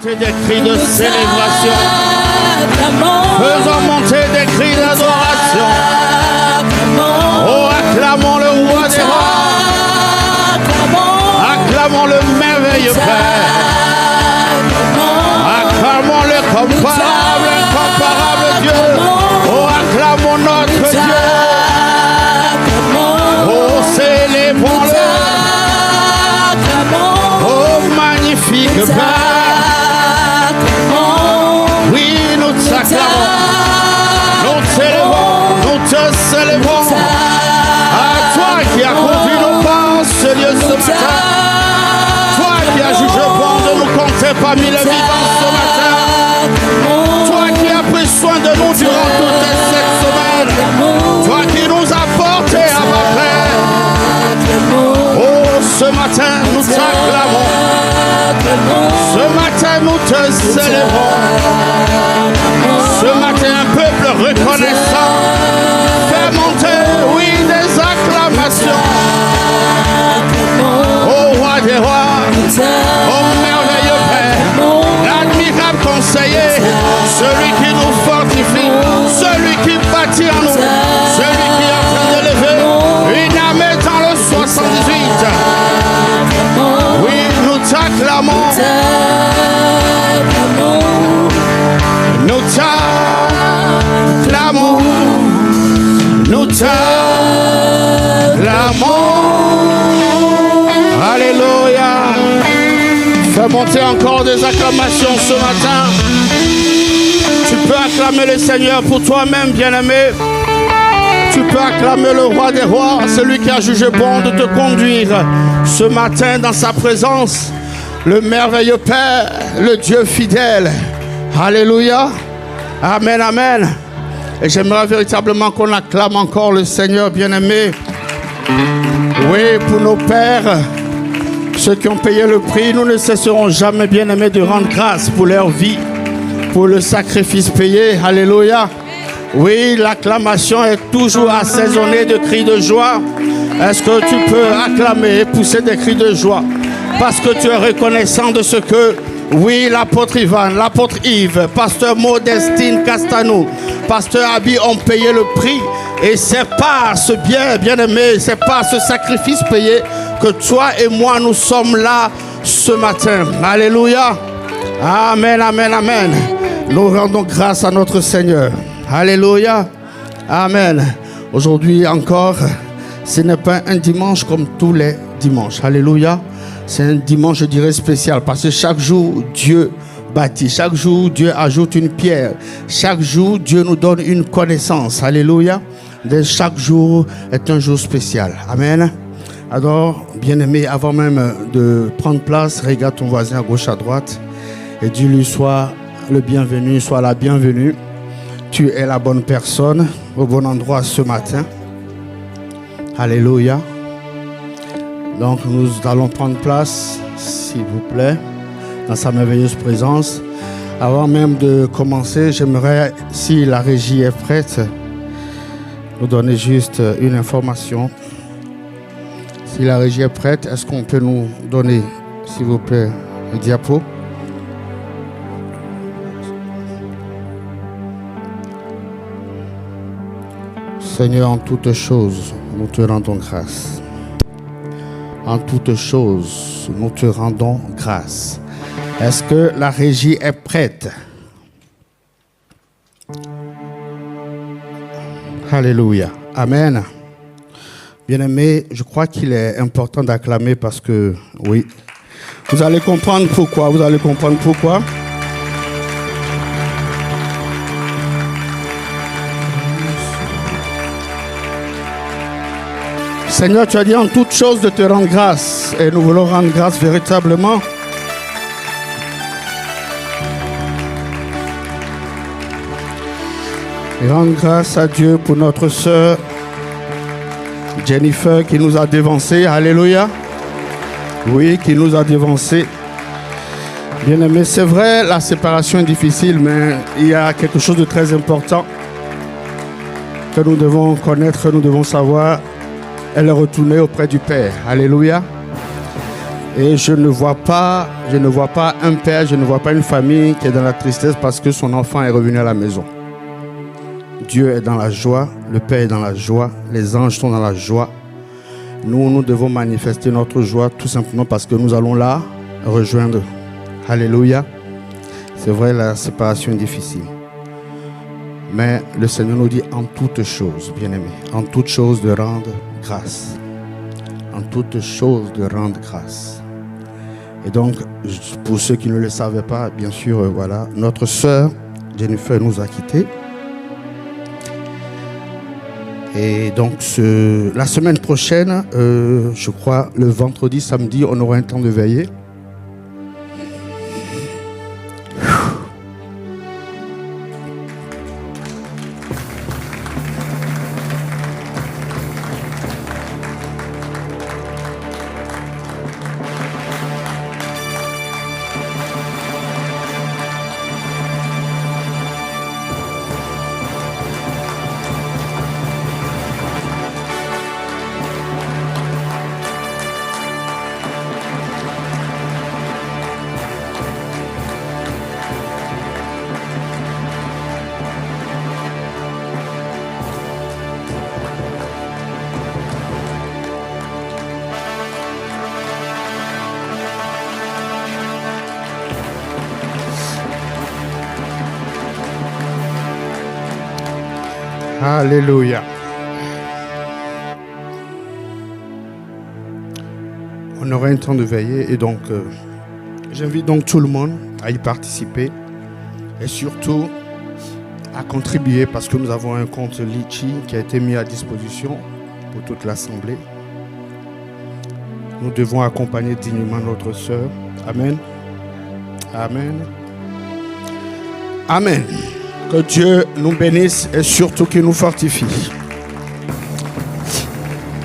Des cris de célébration, faisons monter des cris d'adoration. Oh, acclamons le roi des rois, acclamons le merveilleux Père, acclamons le incomparable Dieu. Oh, acclamons notre Dieu. Oh, célébrons-le. Oh, magnifique Père. Nous t'élevons, nous te célébrons. À toi qui as conduit nos pas, ce lieu ce matin. Toi qui as jugé bon de nous compter parmi les vivants ce matin. Toi qui as pris soin de nous durant toute cette semaine. Toi qui nous as portés à ma paix. Oh, ce matin nous t'acclamons. Ce matin nous te célébrons. Ce matin, un peuple reconnaissant fait monter, oui, des acclamations. Ô roi des rois, ô merveilleux Père, l'admirable conseiller, celui qui nous fortifie, celui qui bâtit en nous, celui qui est en train de lever une armée dans le 78. Oui, nous t'acclamons. Nous t'acclamons, nous t'acclamons. Alléluia. Fais monter encore des acclamations ce matin. Tu peux acclamer le Seigneur pour toi-même, bien-aimé. Tu peux acclamer le roi des rois, celui qui a jugé bon de te conduire ce matin dans sa présence. Le merveilleux Père, le Dieu fidèle. Alléluia. Amen, amen. Et j'aimerais véritablement qu'on acclame encore le Seigneur bien-aimé. Oui, pour nos pères, ceux qui ont payé le prix, nous ne cesserons jamais bien-aimés de rendre grâce pour leur vie, pour le sacrifice payé. Alléluia. Oui, l'acclamation est toujours assaisonnée de cris de joie. Est-ce que tu peux acclamer et pousser des cris de joie? Parce que tu es reconnaissant de ce que, oui, l'apôtre Ivan, l'apôtre Yves, pasteur Modestine Castanou, pasteur Abi ont payé le prix. Et c'est par ce bien-aimé, c'est par ce sacrifice payé que toi et moi, nous sommes là ce matin. Alléluia. Amen, amen, amen. Nous rendons grâce à notre Seigneur. Alléluia. Amen. Aujourd'hui encore, ce n'est pas un dimanche comme tous les dimanches. Alléluia. C'est un dimanche, je dirais, spécial parce que chaque jour, Dieu bâtit. Chaque jour, Dieu ajoute une pierre. Chaque jour, Dieu nous donne une connaissance. Alléluia. Chaque jour est un jour spécial. Amen. Alors, bien-aimé, avant même de prendre place, regarde ton voisin à gauche, à droite et dis-lui, sois le bienvenu, sois la bienvenue. Tu es la bonne personne au bon endroit ce matin. Alléluia. Donc nous allons prendre place, s'il vous plaît, dans sa merveilleuse présence. Avant même de commencer, j'aimerais, si la régie est prête, nous donner juste une information. Si la régie est prête, est-ce qu'on peut nous donner, s'il vous plaît, le diapo? Seigneur, en toutes choses, nous te rendons grâce. En toutes choses, nous te rendons grâce. Est-ce que la régie est prête? Alléluia. Amen. Bien-aimés, je crois qu'il est important d'acclamer parce que, oui, vous allez comprendre pourquoi. Vous allez comprendre pourquoi. Seigneur, tu as dit en toutes choses de te rendre grâce. Et nous voulons rendre grâce véritablement. Et rendre grâce à Dieu pour notre sœur Jennifer qui nous a dévancés. Alléluia. Oui, qui nous a dévancés. Bien-aimés, c'est vrai, la séparation est difficile, mais il y a quelque chose de très important que nous devons connaître, nous devons savoir. Elle est retournée auprès du Père. Alléluia. Et je ne vois pas un père, je ne vois pas une famille qui est dans la tristesse parce que son enfant est revenu à la maison. Dieu est dans la joie, le Père est dans la joie, les anges sont dans la joie. Nous devons manifester notre joie tout simplement parce que nous allons la rejoindre. Alléluia. C'est vrai, la séparation est difficile. Mais le Seigneur nous dit en toutes choses, bien-aimés, en toutes choses de rendre grâce. En toutes choses de rendre grâce. Et donc, pour ceux qui ne le savaient pas, bien sûr, voilà, notre sœur Jennifer nous a quittés. Et donc, la semaine prochaine, je crois, le vendredi, samedi, on aura un temps de veillée. Alléluia. On aura un temps de veiller et donc j'invite donc tout le monde à y participer et surtout à contribuer parce que nous avons un compte Litchi qui a été mis à disposition pour toute l'assemblée. Nous devons accompagner dignement notre sœur. Amen. Amen. Amen. Que Dieu nous bénisse et surtout qu'il nous fortifie.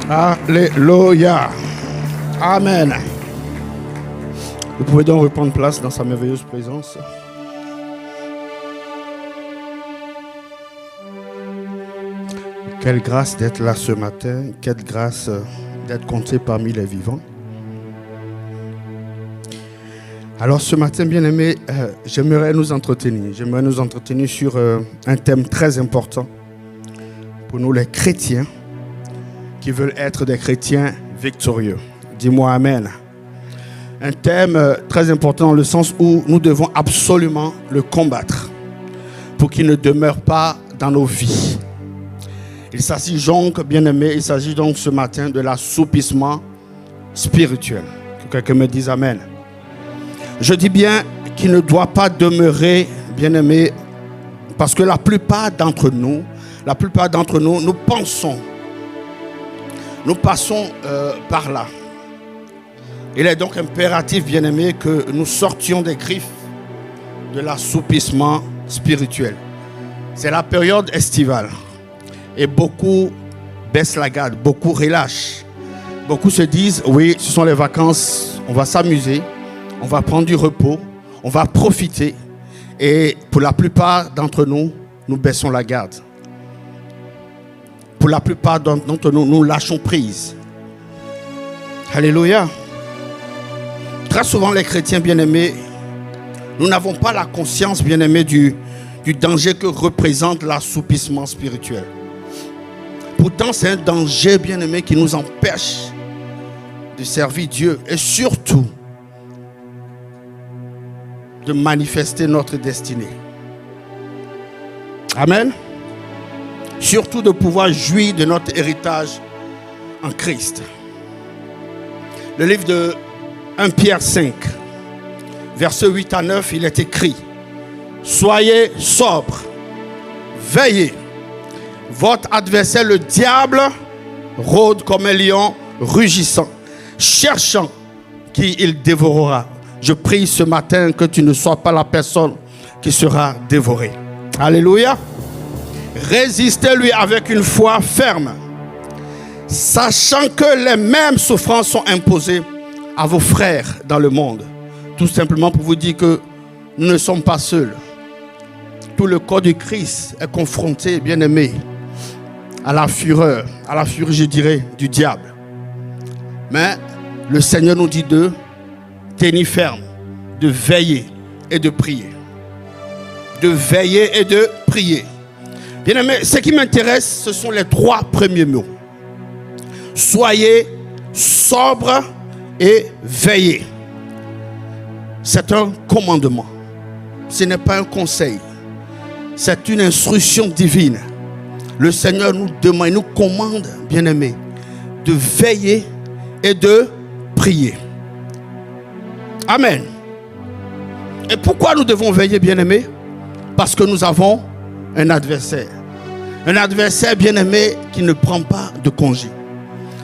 Alléluia. Amen. Vous pouvez donc reprendre place dans sa merveilleuse présence. Quelle grâce d'être là ce matin. Quelle grâce d'être compté parmi les vivants. Alors ce matin, bien-aimés, j'aimerais nous entretenir sur un thème très important pour nous les chrétiens qui veulent être des chrétiens victorieux. Dis-moi Amen. Un thème très important dans le sens où nous devons absolument le combattre pour qu'il ne demeure pas dans nos vies. Il s'agit donc, bien-aimés, il s'agit donc ce matin de l'assoupissement spirituel. Que quelqu'un me dise Amen. Je dis bien qu'il ne doit pas demeurer, bien-aimé, parce que la plupart d'entre nous, nous pensons, nous passons par là. Il est donc impératif, bien-aimé, que nous sortions des griffes de l'assoupissement spirituel. C'est la période estivale et beaucoup baissent la garde, beaucoup relâchent. Beaucoup se disent, oui, ce sont les vacances, on va s'amuser. On va prendre du repos, on va profiter et pour la plupart d'entre nous, nous baissons la garde. Pour la plupart d'entre nous, nous lâchons prise. Alléluia. Très souvent les chrétiens bien-aimés, nous n'avons pas la conscience bien-aimés du danger que représente l'assoupissement spirituel. Pourtant c'est un danger bien-aimé qui nous empêche de servir Dieu et surtout de manifester notre destinée. Amen. Surtout de pouvoir jouir de notre héritage en Christ. Le livre de 1 Pierre 5, versets 8 à 9, il est écrit: soyez sobres, veillez. Votre adversaire, le diable, rôde comme un lion rugissant, cherchant qui il dévorera. Je prie ce matin que tu ne sois pas la personne qui sera dévorée. Alléluia. Résistez-lui avec une foi ferme, sachant que les mêmes souffrances sont imposées à vos frères dans le monde. Tout simplement pour vous dire que nous ne sommes pas seuls. Tout le corps du Christ est confronté, bien-aimé, à la furie, je dirais, du diable. Mais le Seigneur nous dit tenir ferme, de veiller et de prier. De veiller et de prier. Bien aimé, ce qui m'intéresse, ce sont les 3 premiers mots. Soyez sobre et veillez. C'est un commandement. Ce n'est pas un conseil. C'est une instruction divine. Le Seigneur nous demande, nous commande, bien aimé, de veiller et de prier. Amen. Et pourquoi nous devons veiller, bien aimé? Parce que nous avons un adversaire. Un adversaire, bien aimé, qui ne prend pas de congé,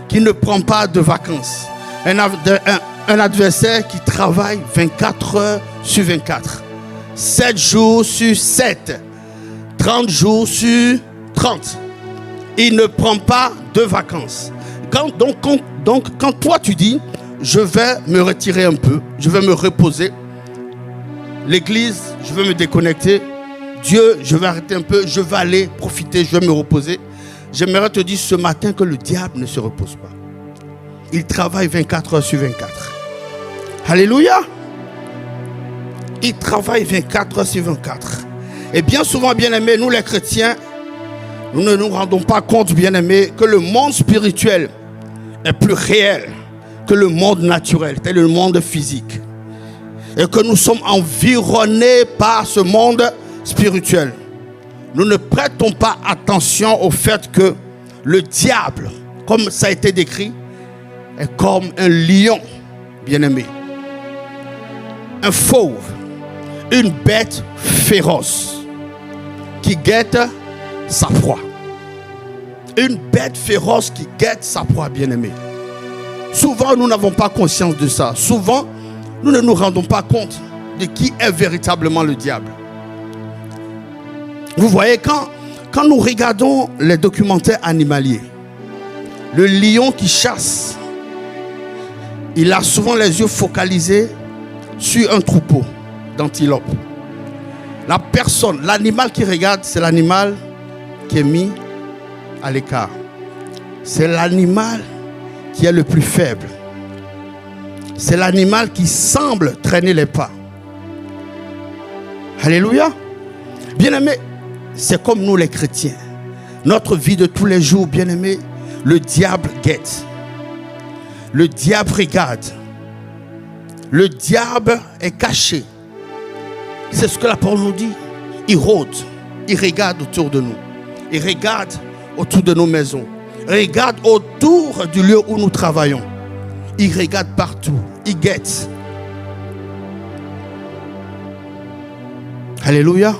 qui ne prend pas de vacances. Un adversaire qui travaille 24 heures sur 24, 7 jours sur 7, 30 jours sur 30. Il ne prend pas de vacances. Quand toi tu dis, je vais me retirer un peu, je vais me reposer, l'église, je vais me déconnecter, Dieu, je vais arrêter un peu, je vais aller profiter, je vais me reposer. J'aimerais te dire ce matin que le diable ne se repose pas. Il travaille 24 heures sur 24. Alléluia. Il travaille 24 heures sur 24. Et bien souvent, bien aimés, nous les chrétiens, nous ne nous rendons pas compte, bien aimés, que le monde spirituel est plus réel que le monde naturel, tel le monde physique. Et que nous sommes environnés par ce monde spirituel. Nous ne prêtons pas attention au fait que le diable, comme ça a été décrit, est comme un lion, bien-aimé. Un fauve, une bête féroce qui guette sa proie. Une bête féroce qui guette sa proie, bien-aimé. Souvent, nous n'avons pas conscience de ça. Souvent, nous ne nous rendons pas compte de qui est véritablement le diable. Vous voyez, quand nous regardons les documentaires animaliers, le lion qui chasse, il a souvent les yeux focalisés sur un troupeau d'antilopes. La personne, l'animal qui regarde, c'est l'animal qui est mis à l'écart. C'est l'animal qui est le plus faible. C'est l'animal qui semble traîner les pas. Alléluia. Bien-aimé, c'est comme nous les chrétiens. Notre vie de tous les jours, bien-aimé, le diable guette. Le diable regarde. Le diable est caché. C'est ce que la parole nous dit. Il rôde. Il regarde autour de nous. Il regarde autour de nos maisons. Il regarde autour du lieu où nous travaillons. Il regarde partout. Il guette. Alléluia.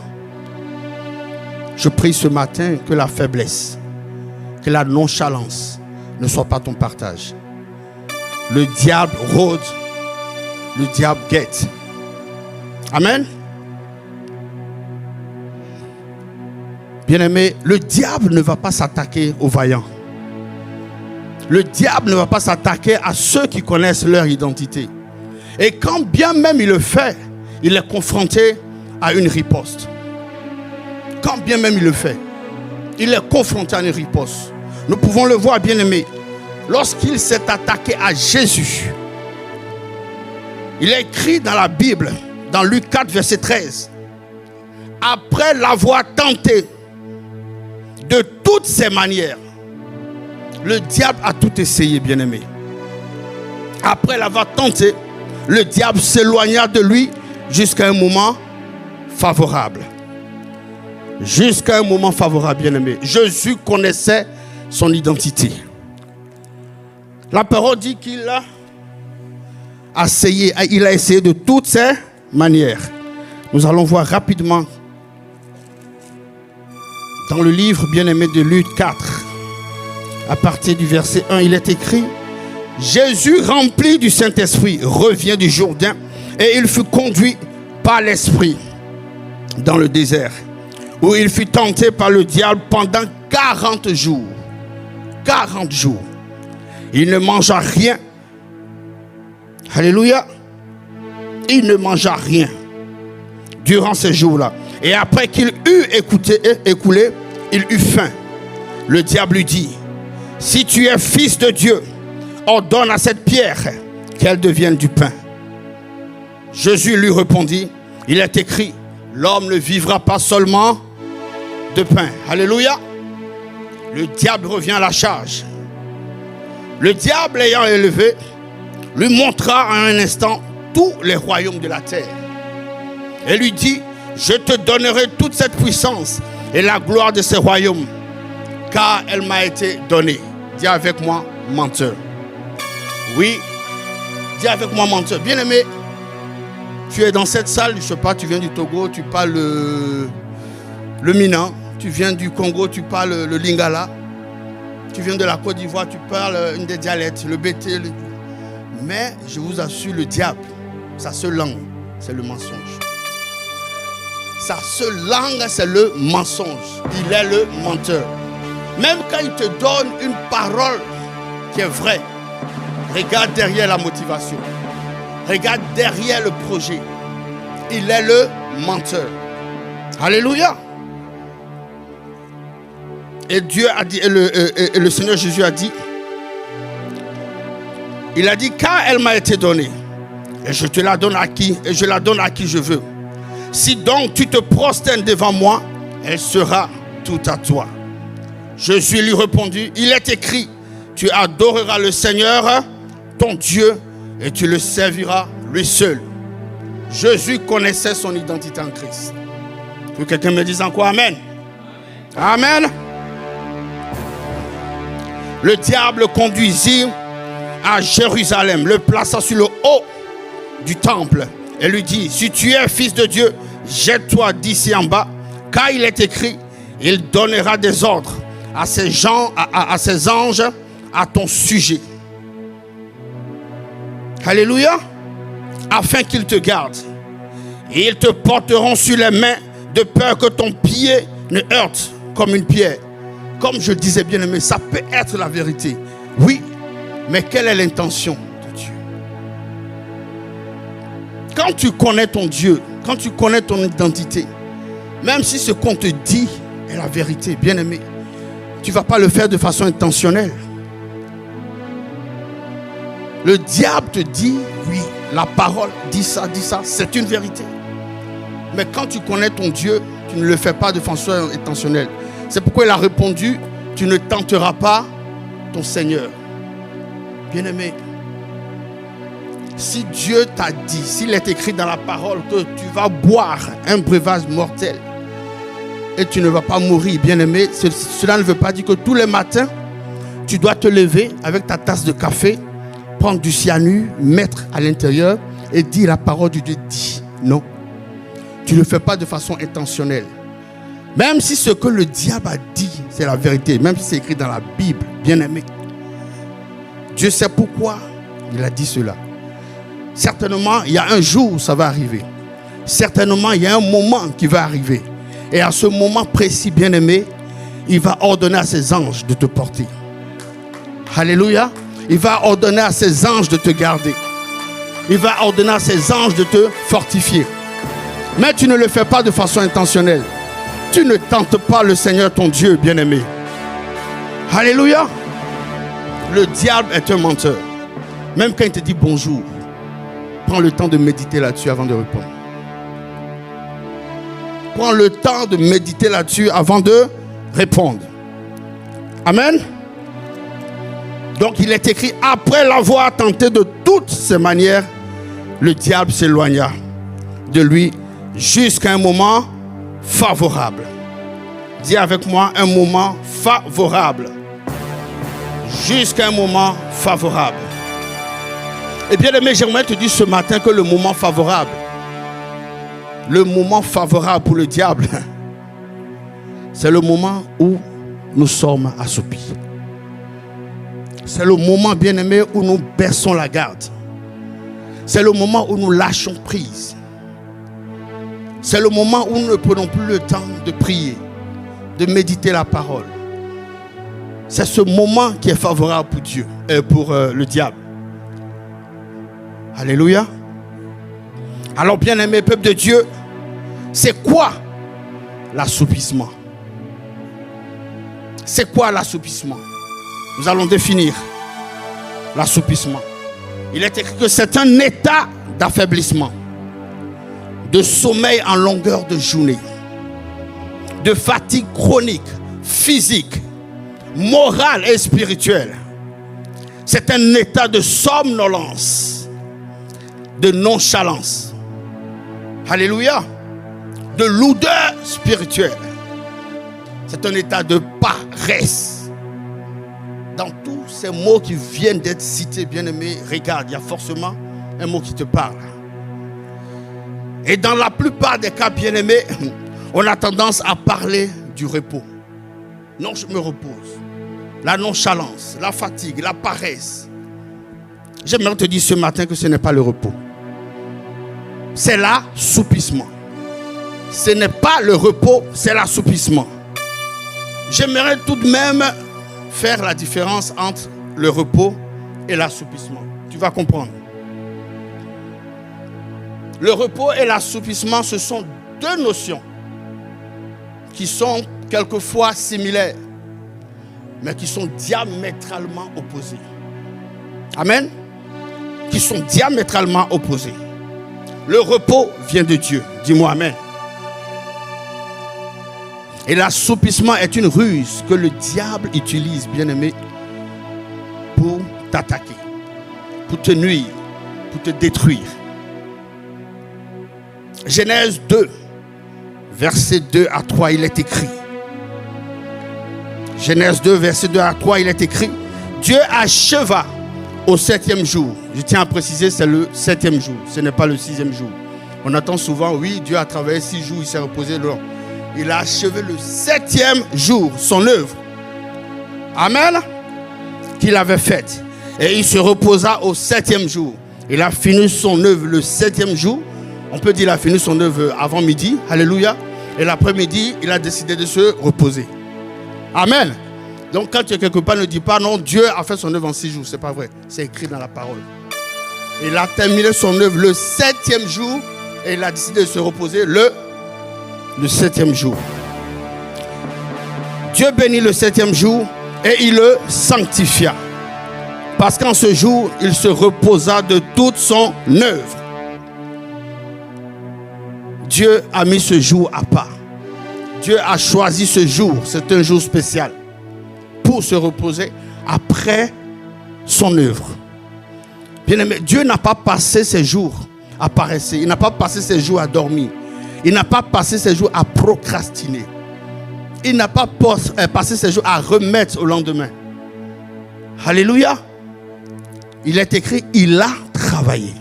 Je prie ce matin que la faiblesse, que la nonchalance ne soit pas ton partage. Le diable rôde, le diable guette. Amen. Bien-aimé, le diable ne va pas s'attaquer aux vaillants. Le diable ne va pas s'attaquer à ceux qui connaissent leur identité. Et quand bien même il le fait, il est confronté à une riposte. Quand bien même il le fait, il est confronté à une riposte. Nous pouvons le voir, bien-aimé. Lorsqu'il s'est attaqué à Jésus, il est écrit dans la Bible, dans Luc 4, verset 13, après l'avoir tenté de toutes ses manières, le diable a tout essayé, bien-aimé. Après l'avoir tenté, le diable s'éloigna de lui jusqu'à un moment favorable. Jusqu'à un moment favorable, bien-aimé. Jésus connaissait son identité. La parole dit qu'il a essayé de toutes ses manières. Nous allons voir rapidement dans le livre bien-aimé de Luc 4, à partir du verset 1, il est écrit: Jésus, rempli du Saint-Esprit, revient du Jourdain et il fut conduit par l'Esprit dans le désert, où il fut tenté par le diable pendant 40 jours. 40 jours. Il ne mangea rien. Alléluia. Il ne mangea rien durant ces jours-là. Et après qu'il eut écoulé, il eut faim. Le diable lui dit: si tu es fils de Dieu, ordonne à cette pierre qu'elle devienne du pain. Jésus lui répondit, il est écrit, l'homme ne vivra pas seulement de pain. Alléluia. Le diable revient à la charge. Le diable ayant élevé, lui montra en un instant tous les royaumes de la terre. Et lui dit, je te donnerai toute cette puissance et la gloire de ces royaumes, car elle m'a été donnée. Dis avec moi, menteur. Oui, dis avec moi, menteur. Bien-aimé, tu es dans cette salle, je ne sais pas, tu viens du Togo, tu parles le Minan, tu viens du Congo, tu parles le Lingala, tu viens de la Côte d'Ivoire, tu parles une des dialectes, le BT. Mais je vous assure, le diable, sa seule langue, c'est le mensonge. Sa seule langue, c'est le mensonge. Il est le menteur. Même quand il te donne une parole qui est vraie, regarde derrière la motivation. Regarde derrière le projet. Il est le menteur. Alléluia. Et Dieu a dit, et le Seigneur Jésus a dit, il a dit, car elle m'a été donnée, et je te la donne à qui, et je la donne à qui je veux. Si donc tu te prosternes devant moi, elle sera tout à toi. Jésus lui répondit, il est écrit, tu adoreras le Seigneur, ton Dieu, et tu le serviras lui seul. Jésus connaissait son identité en Christ. Que quelqu'un me dise encore Amen. Amen. Le diable conduisit à Jérusalem, le plaça sur le haut du temple et lui dit, si tu es fils de Dieu, jette-toi d'ici en bas, car il est écrit, il donnera des ordres à ses gens, à ses anges à ton sujet. Alléluia. Afin qu'ils te gardent. Et ils te porteront sur les mains de peur que ton pied ne heurte comme une pierre. Comme je disais bien aimé, ça peut être la vérité. Oui, mais quelle est l'intention de Dieu? Quand tu connais ton Dieu, quand tu connais ton identité, même si ce qu'on te dit est la vérité, bien aimé, tu ne vas pas le faire de façon intentionnelle. Le diable te dit, oui, la parole dit ça, c'est une vérité. Mais quand tu connais ton Dieu, tu ne le fais pas de façon intentionnelle. C'est pourquoi il a répondu, tu ne tenteras pas ton Seigneur. Bien-aimé, si Dieu t'a dit, s'il est écrit dans la parole que tu vas boire un breuvage mortel et tu ne vas pas mourir, bien-aimé, cela ne veut pas dire que tous les matins, tu dois te lever avec ta tasse de café, prendre du cyanure, mettre à l'intérieur et dire la parole de Dieu dit. Non, tu ne le fais pas de façon intentionnelle. Même si ce que le diable a dit, c'est la vérité, même si c'est écrit dans la Bible, bien-aimé, Dieu sait pourquoi il a dit cela. Certainement, il y a un jour où ça va arriver. Certainement, il y a un moment qui va arriver. Et à ce moment précis, bien-aimé, il va ordonner à ses anges de te porter. Alléluia. Il va ordonner à ses anges de te garder. Il va ordonner à ses anges de te fortifier. Mais tu ne le fais pas de façon intentionnelle. Tu ne tentes pas le Seigneur ton Dieu, bien-aimé. Alléluia. Le diable est un menteur. Même quand il te dit bonjour, prends le temps de méditer là-dessus avant de répondre. Prends le temps de méditer là-dessus avant de répondre. Amen. Donc il est écrit, après l'avoir tenté de toutes ses manières, le diable s'éloigna de lui jusqu'à un moment favorable. Dis avec moi, un moment favorable. Jusqu'à un moment favorable. Et bien aimé, j'aimerais te dire ce matin que le moment favorable pour le diable, c'est le moment où nous sommes assoupis. C'est le moment, bien aimé, où nous baissons la garde. C'est le moment où nous lâchons prise. C'est le moment où nous ne prenons plus le temps de prier, de méditer la parole. C'est ce moment qui est favorable pour Dieu, pour le diable. Alléluia. Alors, bien-aimé peuple de Dieu, c'est quoi l'assoupissement? C'est quoi l'assoupissement? Nous allons définir l'assoupissement. Il est écrit que c'est un état d'affaiblissement. de sommeil en longueur de journée, de fatigue chronique, physique, morale et spirituelle. C'est un état de somnolence, de nonchalance. Alléluia. De lourdeur spirituelle. C'est un état de paresse. Dans tous ces mots qui viennent d'être cités, bien-aimés, regarde, il y a forcément un mot qui te parle. Et dans la plupart des cas, bien-aimés, on a tendance à parler du repos. Non, je me repose. La nonchalance, la fatigue, la paresse. J'aimerais te dire ce matin que ce n'est pas le repos. C'est l'assoupissement. Ce n'est pas le repos, c'est l'assoupissement. J'aimerais tout de même faire la différence entre le repos et l'assoupissement. Tu vas comprendre. Le repos et l'assoupissement, ce sont deux notions qui sont quelquefois similaires, mais qui sont diamétralement opposées. Amen. Qui sont diamétralement opposées. Le repos vient de Dieu. Dis-moi amen. Et l'assoupissement est une ruse que le diable utilise, bien-aimé, pour t'attaquer, pour te nuire, pour te détruire. Genèse 2, versets 2 à 3, il est écrit. Genèse 2, verset 2 à 3, il est écrit. Dieu acheva au 7e jour. Je tiens à préciser, c'est le 7e jour. Ce n'est pas le 6e jour. On entend souvent, oui, Dieu a travaillé 6 jours, il s'est reposé. Non. Il a achevé le 7e jour, son œuvre. Amen. Qu'il avait faite. Et il se reposa au 7e jour. Il a fini son œuvre le 7e jour. On peut dire qu'il a fini son œuvre avant midi. Alléluia. Et l'après-midi, il a décidé de se reposer. Amen. Donc quand tu es quelque part, ne dis pas non, Dieu a fait son œuvre en 6 jours. Ce n'est pas vrai. C'est écrit dans la parole. Il a terminé son œuvre le 7e jour. Et il a décidé de se reposer le 7e jour. Dieu bénit le 7e jour et il le sanctifia. Parce qu'en ce jour, il se reposa de toute son œuvre. Dieu a mis ce jour à part. Dieu a choisi ce jour. C'est un jour spécial pour se reposer après son œuvre. Bien-aimé, Dieu n'a pas passé ses jours à paresser. Il n'a pas passé ses jours à dormir. Il n'a pas passé ses jours à procrastiner. Il n'a pas passé ses jours à remettre au lendemain. Alléluia. Il est écrit, il a travaillé.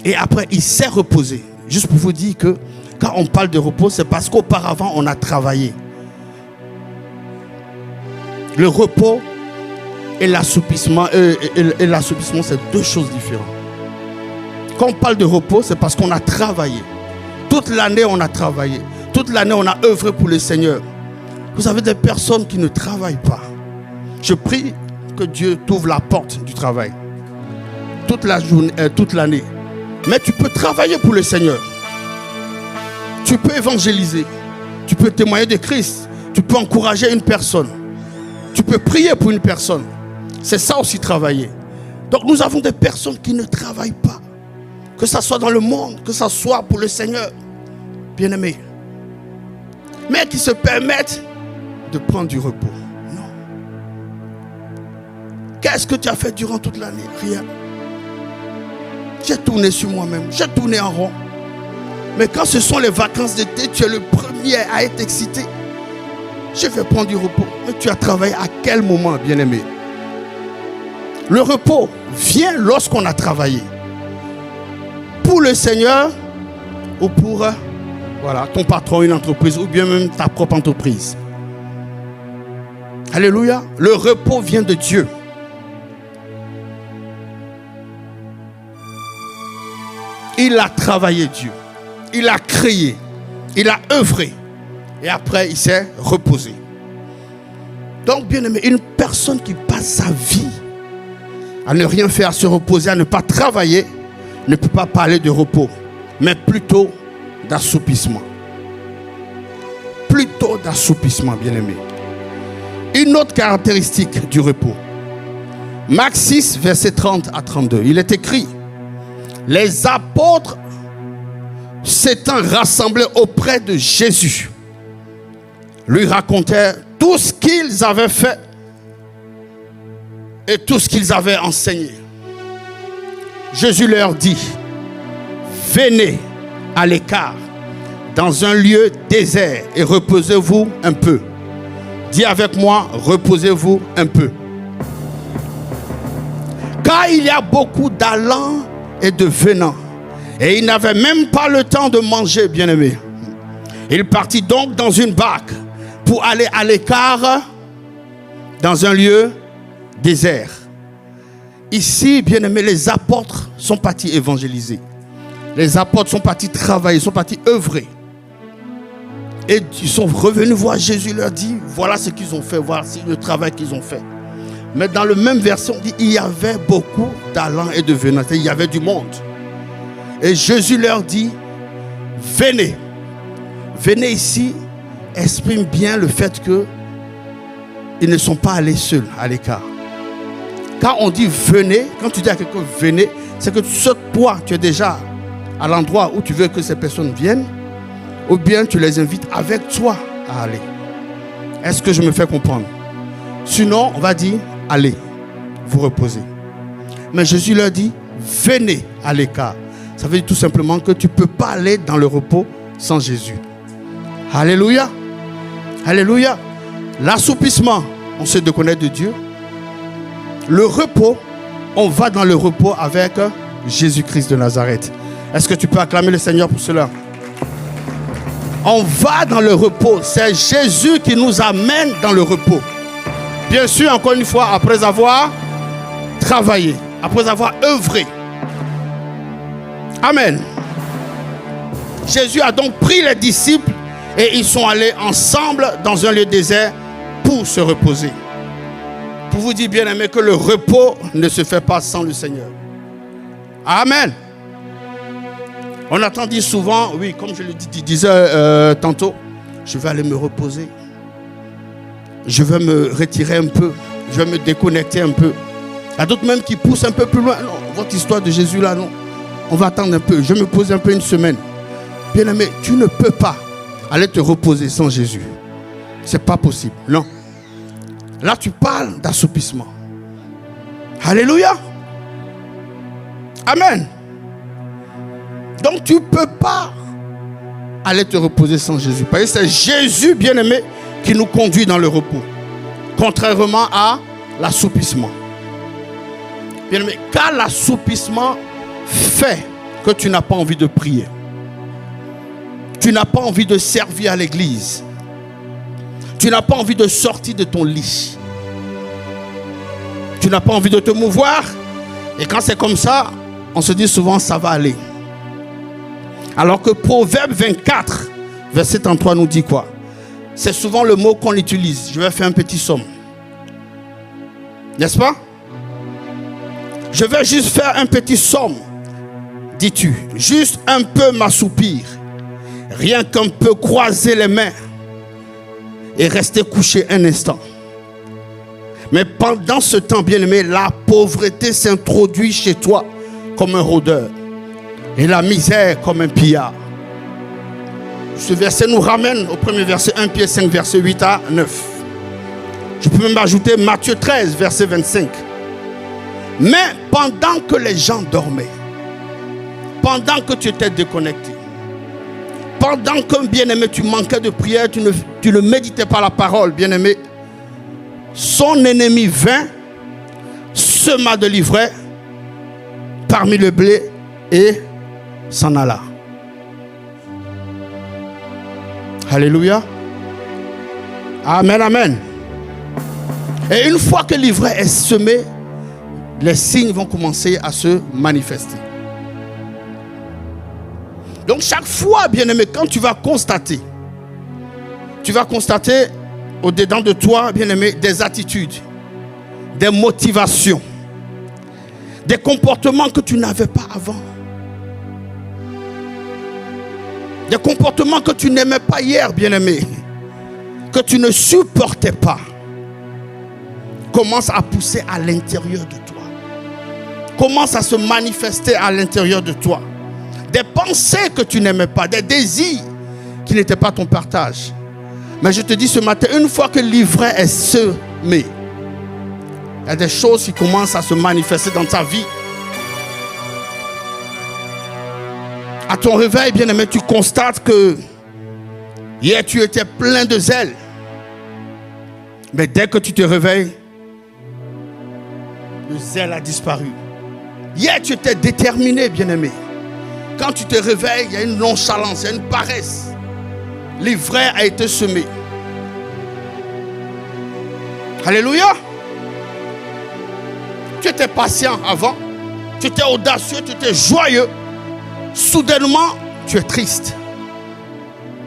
Et après, il s'est reposé. Juste pour vous dire que quand on parle de repos, c'est parce qu'auparavant, on a travaillé. Le repos et l'assoupissement, c'est deux choses différentes. Quand on parle de repos, c'est parce qu'on a travaillé. Toute l'année, on a travaillé. Toute l'année, on a œuvré pour le Seigneur. Vous avez des personnes qui ne travaillent pas. Je prie que Dieu t'ouvre la porte du travail. Toute la journée, toute l'année. Mais tu peux travailler pour le Seigneur. Tu peux évangéliser. Tu peux témoigner de Christ. Tu peux encourager une personne. Tu peux prier pour une personne. C'est ça aussi travailler. Donc nous avons des personnes qui ne travaillent pas. Que ce soit dans le monde, que ce soit pour le Seigneur. Bien-aimés. Mais qui se permettent de prendre du repos. Non. Qu'est-ce que tu as fait durant toute l'année? Rien. J'ai tourné sur moi-même. J'ai tourné en rond. Mais quand ce sont les vacances d'été, tu es le premier à être excité. Je vais prendre du repos. Mais tu as travaillé à quel moment, bien-aimé? Le repos vient lorsqu'on a travaillé. Pour le Seigneur ou pour ton patron, une entreprise ou bien même ta propre entreprise. Alléluia. Le repos vient de Dieu. Il a travaillé Dieu. Il a créé. Il a œuvré. Et après, il s'est reposé. Donc, bien aimé, une personne qui passe sa vie à ne rien faire, à se reposer, à ne pas travailler, ne peut pas parler de repos, mais plutôt d'assoupissement. Plutôt d'assoupissement, bien aimé. Une autre caractéristique du repos. Marc 6, verset 30 à 32. Il est écrit: les apôtres s'étant rassemblés auprès de Jésus, lui racontèrent tout ce qu'ils avaient fait et tout ce qu'ils avaient enseigné. Jésus leur dit, venez à l'écart dans un lieu désert et reposez-vous un peu. Dis avec moi, reposez-vous un peu. Car il y a beaucoup d'allants et de venants, et il n'avait même pas le temps de manger, bien-aimé. Il partit donc dans une barque pour aller à l'écart dans un lieu désert. Ici, bien-aimé, les apôtres sont partis évangéliser. Les apôtres sont partis travailler, sont partis œuvrer. Et ils sont revenus voir Jésus, leur dit, voilà ce qu'ils ont fait, voici le travail qu'ils ont fait. Mais dans le même verset, on dit, il y avait beaucoup d'allants et de venants, il y avait du monde. Et Jésus leur dit, venez. Venez ici, exprime bien le fait que ils ne sont pas allés seuls à l'écart. Quand on dit venez, quand tu dis à quelqu'un venez, c'est que toi, tu es déjà à l'endroit où tu veux que ces personnes viennent, ou bien tu les invites avec toi à aller. Est-ce que je me fais comprendre? Sinon, on va dire, allez, vous reposez. Mais Jésus leur dit, venez à l'écart. Ça veut dire tout simplement que tu ne peux pas aller dans le repos sans Jésus. Alléluia. Alléluia. L'assoupissement, on sait de connaître de Dieu. Le repos, on va dans le repos avec Jésus-Christ de Nazareth. Est-ce que tu peux acclamer le Seigneur pour cela? On va dans le repos. C'est Jésus qui nous amène dans le repos. Bien sûr, encore une fois, après avoir travaillé, après avoir œuvré. Amen. Jésus a donc pris les disciples et ils sont allés ensemble dans un lieu désert pour se reposer. Pour vous dire, bien aimé, que le repos ne se fait pas sans le Seigneur. Amen. On entend dire souvent, oui, comme je le disais tantôt, je vais aller me reposer. Je vais me retirer un peu. Je vais me déconnecter un peu. Il y a d'autres même qui poussent un peu plus loin. Non, votre histoire de Jésus là, non. On va attendre un peu. Je vais me poser un peu une semaine. Bien aimé, tu ne peux pas aller te reposer sans Jésus. C'est pas possible. Non. Là, tu parles d'assoupissement. Alléluia. Amen. Donc, tu ne peux pas aller te reposer sans Jésus. Parce que c'est Jésus, bien-aimé, qui nous conduit dans le repos. Contrairement à l'assoupissement. Bien-aimé, car l'assoupissement fait que tu n'as pas envie de prier. Tu n'as pas envie de servir à l'église. Tu n'as pas envie de sortir de ton lit. Tu n'as pas envie de te mouvoir. Et quand c'est comme ça, on se dit souvent ça va aller. Alors que Proverbe 24, verset 33 nous dit quoi? C'est souvent le mot qu'on utilise. Je vais faire un petit somme. N'est-ce pas? Je vais juste faire un petit somme, dis-tu. Juste un peu m'assoupir. Rien qu'un peu croiser les mains. Et rester couché un instant. Mais pendant ce temps, bien-aimé, la pauvreté s'introduit chez toi comme un rôdeur. Et la misère comme un pillard. Ce verset nous ramène au premier verset 1 Pierre 5, verset 8 à 9. Je peux même ajouter Matthieu 13, verset 25. Mais pendant que les gens dormaient, pendant que tu étais déconnecté, pendant que, bien-aimé, tu manquais de prière, tu ne méditais pas la parole, bien-aimé, son ennemi vint, sema de l'ivraie parmi le blé et s'en alla. Alléluia. Amen, amen. Et une fois que l'ivraie est semée, les signes vont commencer à se manifester. Donc chaque fois, bien-aimé, quand tu vas constater au-dedans de toi, bien-aimé, des attitudes, des motivations, des comportements que tu n'avais pas avant. Des comportements que tu n'aimais pas hier, bien-aimé, que tu ne supportais pas, commencent à pousser à l'intérieur de toi. Commencent à se manifester à l'intérieur de toi. des pensées que tu n'aimais pas, des désirs qui n'étaient pas ton partage. Mais je te dis ce matin, une fois que l'ivraie est semée, il y a des choses qui commencent à se manifester dans ta vie. À ton réveil, bien-aimé, tu constates que hier tu étais plein de zèle. Mais dès que tu te réveilles, le zèle a disparu. Hier tu étais déterminé, bien-aimé. Quand tu te réveilles, il y a une nonchalance, il y a une paresse. L'ivraie a été semée. Alléluia. Tu étais patient avant. Tu étais audacieux, tu étais joyeux. Soudainement, tu es triste.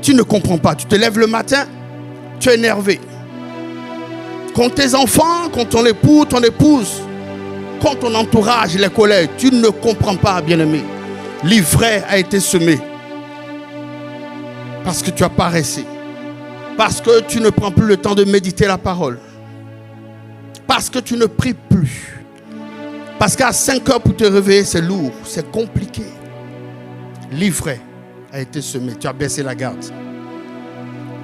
Tu ne comprends pas. Tu te lèves le matin, tu es énervé. Contre tes enfants, contre ton époux, ton épouse, contre ton entourage, les collègues, tu ne comprends pas, bien-aimé. L'ivraie a été semée. Parce que tu as paressé. Parce que tu ne prends plus le temps de méditer la parole. Parce que tu ne pries plus. Parce qu'à 5 heures pour te réveiller, c'est lourd, c'est compliqué. L'ivraie a été semée. Tu as baissé la garde.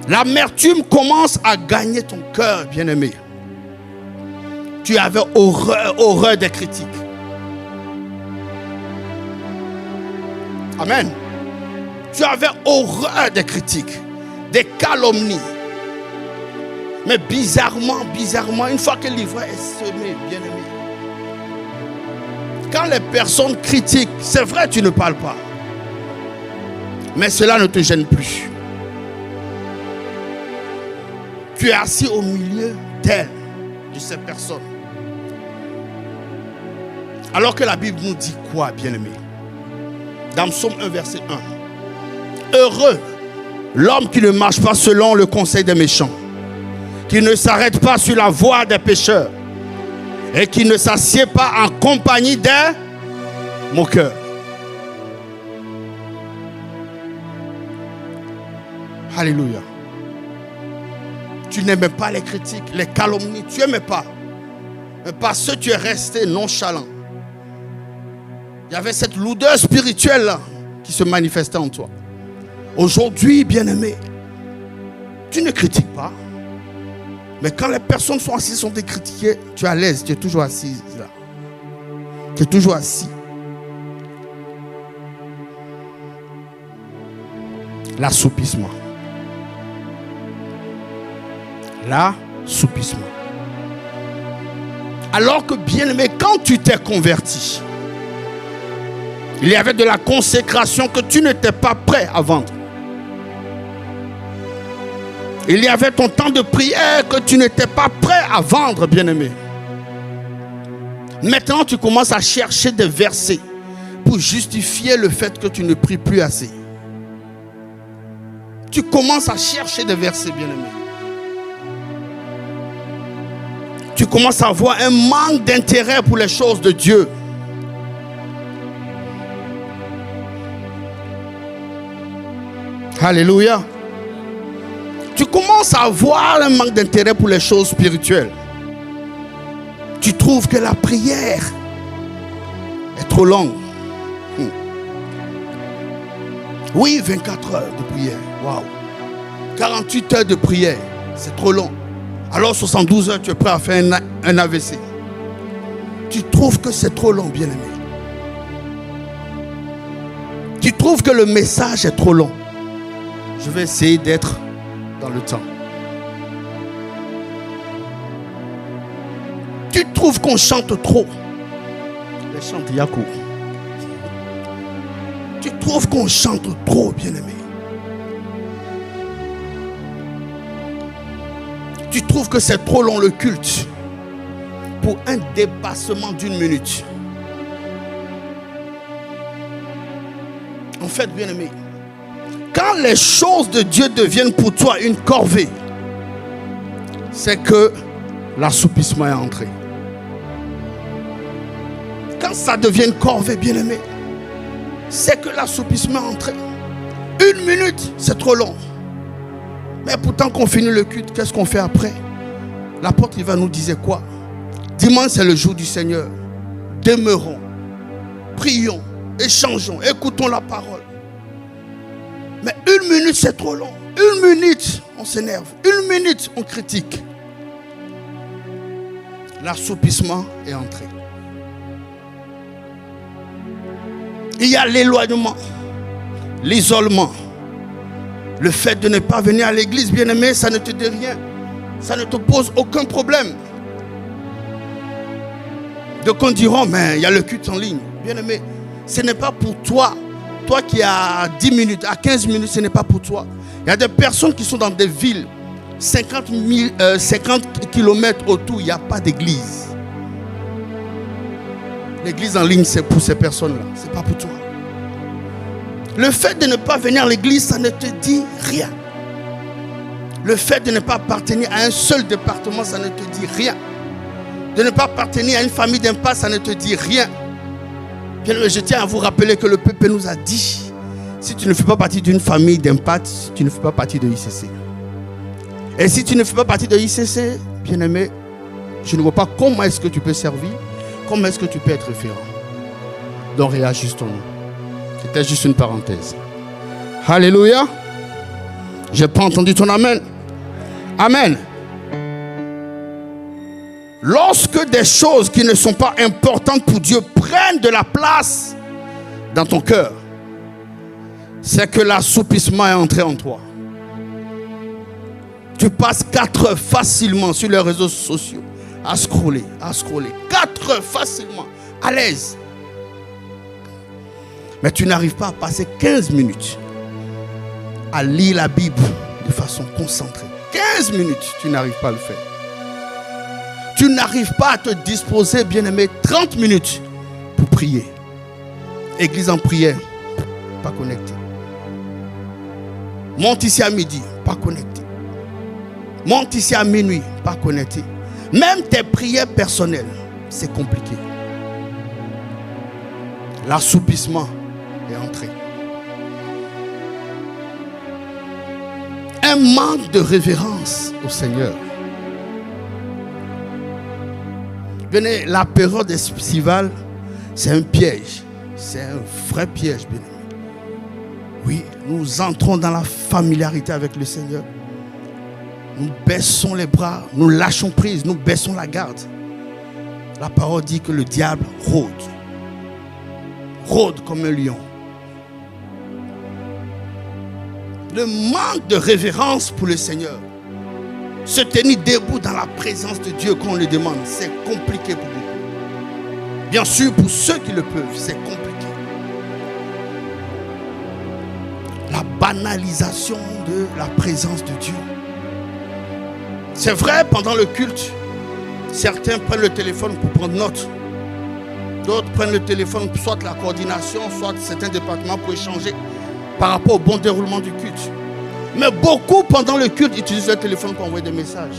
L'amertume commence à gagner ton cœur, bien-aimé. Tu avais horreur des critiques. Amen. Tu avais horreur des critiques, des calomnies. Mais bizarrement, une fois que l'ivraie est semée, bien-aimé, quand les personnes critiquent, c'est vrai, tu ne parles pas. Mais cela ne te gêne plus. Tu es assis au milieu d'elles, de ces personnes. Alors que la Bible nous dit quoi, bien-aimé? Dans Psaume 1, verset 1. Heureux l'homme qui ne marche pas selon le conseil des méchants, qui ne s'arrête pas sur la voie des pécheurs et qui ne s'assied pas en compagnie des moqueurs. Alléluia. Tu n'aimais pas les critiques, les calomnies, tu n'aimais pas. Mais parce que tu es resté nonchalant. Il y avait cette lourdeur spirituelle là qui se manifestait en toi. Aujourd'hui, bien-aimé, tu ne critiques pas. Mais quand les personnes sont assises, sont critiquées, tu es à l'aise, tu es toujours assis là. Tu es toujours assis. L'assoupissement. L'assoupissement. Alors que, bien-aimé, quand tu t'es converti, il y avait de la consécration que tu n'étais pas prêt à vendre. Il y avait ton temps de prière que tu n'étais pas prêt à vendre, bien-aimé. Maintenant, tu commences à chercher des versets pour justifier le fait que tu ne pries plus assez. Tu commences à chercher des versets, bien-aimé. Tu commences à avoir un manque d'intérêt pour les choses de Dieu. Alléluia. Tu commences à avoir un manque d'intérêt pour les choses spirituelles. Tu trouves que la prière est trop longue. Oui, 24 heures de prière. Waouh. 48 heures de prière, c'est trop long. Alors 72 heures, tu es prêt à faire un AVC. Tu trouves que c'est trop long, bien-aimé. Tu trouves que le message est trop long. Je vais essayer d'être dans le temps. Tu trouves qu'on chante trop. Les chants de Yakou. Tu trouves qu'on chante trop, bien-aimé. Tu trouves que c'est trop long le culte pour un dépassement d'1 minute. En fait, bien-aimé, quand les choses de Dieu deviennent pour toi une corvée, c'est que l'assoupissement est entré. Quand ça devient une corvée, bien-aimé, c'est que l'assoupissement est entré. 1 minute, c'est trop long. Mais pourtant qu'on finit le culte, qu'est-ce qu'on fait après? L'apôtre il va nous dire quoi? Dimanche c'est le jour du Seigneur. Demeurons, prions, échangeons, écoutons la parole. Mais 1 minute, c'est trop long. 1 minute, on s'énerve. 1 minute, on critique. L'assoupissement est entré. Il y a l'éloignement, l'isolement. Le fait de ne pas venir à l'église, bien-aimé, ça ne te dit rien. Ça ne te pose aucun problème. D'aucuns diront, mais il y a le culte en ligne. Bien-aimé, ce n'est pas pour toi. Toi qui as 10 minutes, à 15 minutes, ce n'est pas pour toi. Il y a des personnes qui sont dans des villes, 50 km autour, il n'y a pas d'église. L'église en ligne, c'est pour ces personnes-là. Ce n'est pas pour toi. Le fait de ne pas venir à l'église, ça ne te dit rien. Le fait de ne pas appartenir à un seul département, ça ne te dit rien. De ne pas appartenir à une famille d'impasse, ça ne te dit rien. Bien, je tiens à vous rappeler que le peuple nous a dit, si tu ne fais pas partie d'une famille d'impasse, tu ne fais pas partie de ICC. Et si tu ne fais pas partie de ICC, bien aimé, je ne vois pas comment est-ce que tu peux servir, comment est-ce que tu peux être référent. Donc réajustons-nous. C'était juste une parenthèse. Alléluia. Je n'ai pas entendu ton amen. Amen. Lorsque des choses qui ne sont pas importantes pour Dieu prennent de la place dans ton cœur, c'est que l'assoupissement est entré en toi. Tu passes 4 heures facilement sur les réseaux sociaux à scroller. 4 heures facilement, à l'aise. Mais tu n'arrives pas à passer 15 minutes à lire la Bible de façon concentrée. 15 minutes, tu n'arrives pas à le faire. Tu n'arrives pas à te disposer, bien-aimé, 30 minutes pour prier. Église en prière, pas connecté. Monte ici à midi, pas connecté. Monte ici à minuit, pas connecté. Même tes prières personnelles, c'est compliqué. L'assoupissement est entré. Un manque de révérence au Seigneur. Venez, la période estivale, c'est un piège. C'est un vrai piège, bien aimé. Oui, nous entrons dans la familiarité avec le Seigneur. Nous baissons les bras, nous lâchons prise, nous baissons la garde. La parole dit que le diable rôde. Rôde comme un lion. Le manque de révérence pour le Seigneur. Se tenir debout dans la présence de Dieu quand on le demande, c'est compliqué pour beaucoup. Bien sûr, pour ceux qui le peuvent, c'est compliqué. La banalisation de la présence de Dieu. C'est vrai, pendant le culte, certains prennent le téléphone pour prendre note. D'autres prennent le téléphone pour soit la coordination, soit certains départements pour échanger par rapport au bon déroulement du culte. Mais beaucoup, pendant le culte, utilisent le téléphone pour envoyer des messages.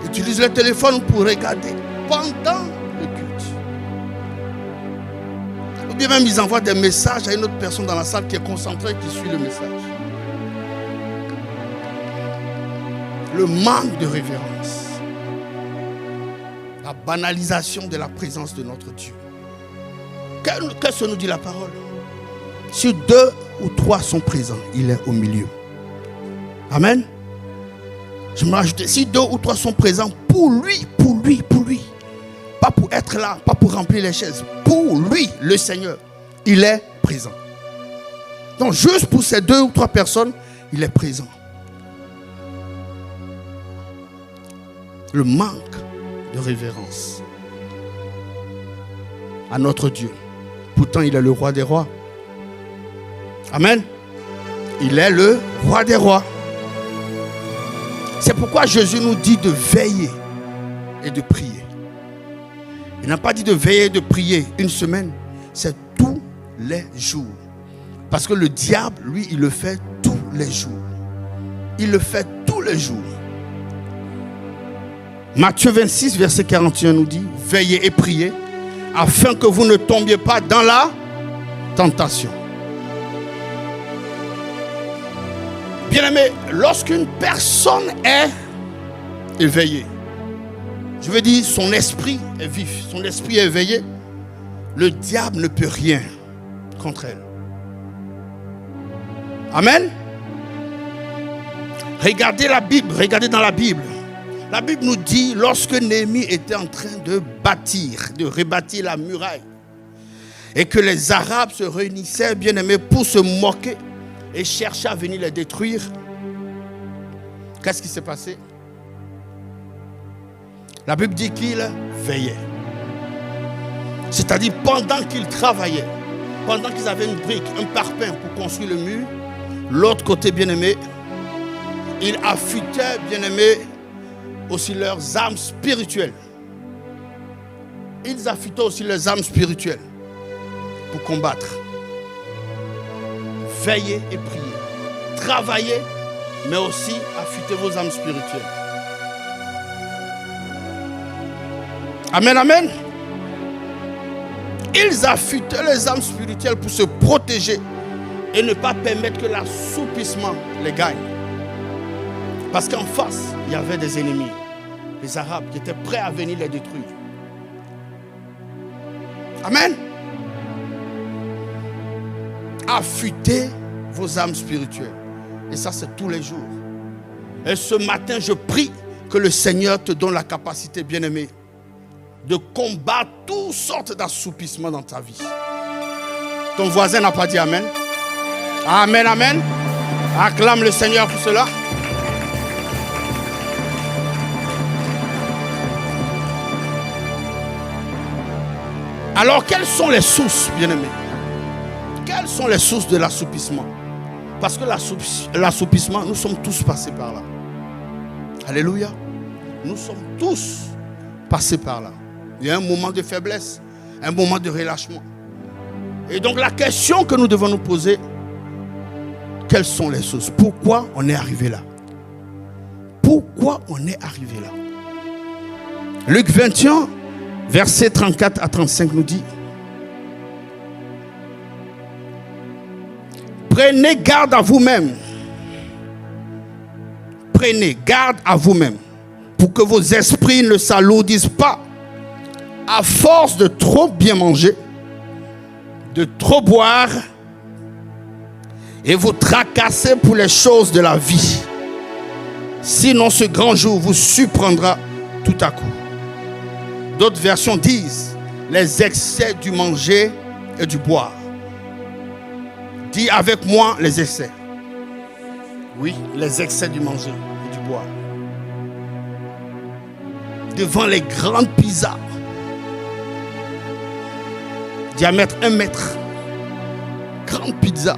Utilisent le téléphone pour regarder pendant le culte. Ou bien même, ils envoient des messages à une autre personne dans la salle qui est concentrée, qui suit le message. Le manque de révérence. La banalisation de la présence de notre Dieu. Qu'est-ce que nous dit la parole? Si 2 ou 3 sont présents, il est au milieu. Amen. Je me rajoute, si 2 ou 3 sont présents pour lui. Pas pour être là, pas pour remplir les chaises. Pour lui, le Seigneur, il est présent. Donc juste pour ces 2 ou 3 personnes, il est présent. Le manque de révérence à notre Dieu. Pourtant, il est le roi des rois. Amen. Il est le roi des rois. C'est pourquoi Jésus nous dit de veiller et de prier. Il n'a pas dit de veiller et de prier une semaine. C'est tous les jours. Parce que le diable, lui, il le fait tous les jours. Il le fait tous les jours. Matthieu 26, verset 41 nous dit, veillez et priez afin que vous ne tombiez pas dans la tentation. Bien-aimé, lorsqu'une personne est éveillée, je veux dire son esprit est vif, son esprit est éveillé, le diable ne peut rien contre elle. Amen. Regardez la Bible, regardez dans la Bible. La Bible nous dit, lorsque Néhémie était en train de bâtir, de rebâtir la muraille, et que les Arabes se réunissaient, bien aimés, pour se moquer et chercher à venir les détruire, qu'est-ce qui s'est passé? La Bible dit qu'il veillait. C'est-à-dire pendant qu'ils travaillaient, pendant qu'ils avaient une brique, un parpaing pour construire le mur, l'autre côté, bien-aimé, ils affûtaient, bien-aimé, aussi leurs âmes spirituelles. Ils affûtaient aussi leurs âmes spirituelles pour combattre. Veillez et priez. Travaillez, mais aussi affûtez vos âmes spirituelles. Amen, amen. Ils affûtaient les âmes spirituelles pour se protéger et ne pas permettre que l'assoupissement les gagne. Parce qu'en face, il y avait des ennemis, les Arabes, qui étaient prêts à venir les détruire. Amen. Affûtez vos âmes spirituelles. Et ça, c'est tous les jours. Et ce matin, je prie que le Seigneur te donne la capacité, bien-aimé, de combattre toutes sortes d'assoupissements dans ta vie. Ton voisin n'a pas dit Amen. Amen, amen. Acclame le Seigneur pour cela. Alors, quelles sont les sources, bien-aimés? Quelles sont les sources de l'assoupissement? Parce que l'assoupissement, nous sommes tous passés par là. Alléluia. Nous sommes tous passés par là. Il y a un moment de faiblesse, un moment de relâchement. Et donc la question que nous devons nous poser, quelles sont les sources? Pourquoi on est arrivé là? Pourquoi on est arrivé là? Luc 21, versets 34 à 35 nous dit: prenez garde à vous-même. Prenez garde à vous-même pour que vos esprits ne s'alourdissent pas à force de trop bien manger, de trop boire et vous tracasser pour les choses de la vie. Sinon ce grand jour vous surprendra tout à coup. D'autres versions disent les excès du manger et du boire. Dis avec moi les excès. Oui, les excès du manger et du boire. Devant les grandes pizzas, diamètre 1 mètre, grande pizza.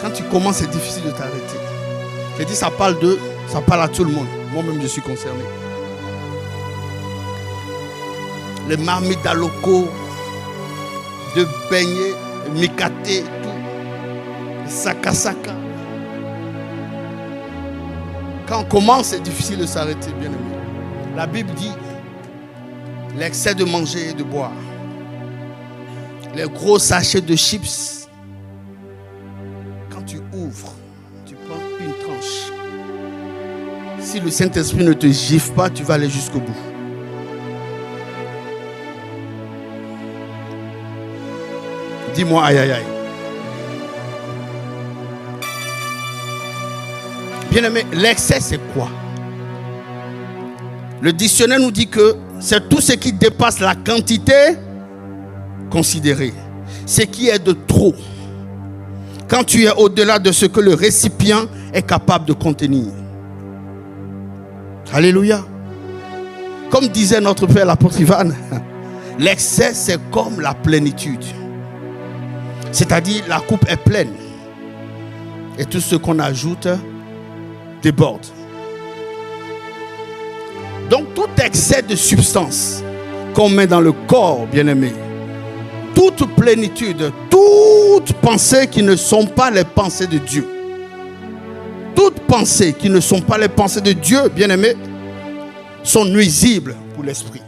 Quand tu commences, c'est difficile de t'arrêter. Je dis, ça parle à tout le monde. Moi-même, je suis concerné. Les marmites à locaux, de beignets, de mikaté, tout. Les saka. Quand on commence, c'est difficile de s'arrêter, bien aimé. La Bible dit l'excès de manger et de boire. Les gros sachets de chips. Quand tu ouvres, tu prends une tranche. Si le Saint-Esprit ne te gifle pas, tu vas aller jusqu'au bout. Dis-moi aïe aïe aïe. Bien-aimé, l'excès c'est quoi? Le dictionnaire nous dit que c'est tout ce qui dépasse la quantité considérée. Ce qui est de trop. Quand tu es au-delà de ce que le récipient est capable de contenir. Alléluia. Comme disait notre Père l'apôtre Ivan, l'excès c'est comme la plénitude. C'est-à-dire la coupe est pleine. Et tout ce qu'on ajoute déborde. Donc tout excès de substance qu'on met dans le corps, bien-aimé, toute plénitude, toutes pensées qui ne sont pas les pensées de Dieu, toutes pensées qui ne sont pas les pensées de Dieu, bien-aimé, sont nuisibles pour l'esprit.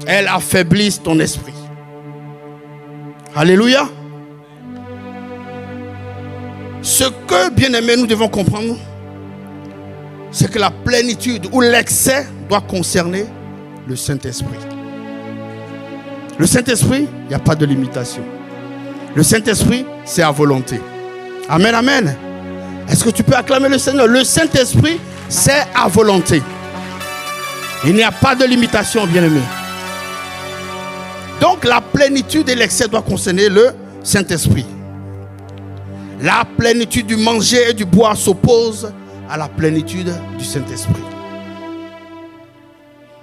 Elles affaiblissent ton esprit. Alléluia. Ce que, bien-aimé, nous devons comprendre, c'est que la plénitude ou l'excès doit concerner le Saint-Esprit. Le Saint-Esprit, il n'y a pas de limitation. Le Saint-Esprit, c'est à volonté. Amen, amen. Est-ce que tu peux acclamer le Seigneur? Le Saint-Esprit, c'est à volonté. Il n'y a pas de limitation, bien-aimé. Donc, la plénitude et l'excès doivent concerner le Saint-Esprit. La plénitude du manger et du boire s'oppose à la plénitude du Saint-Esprit.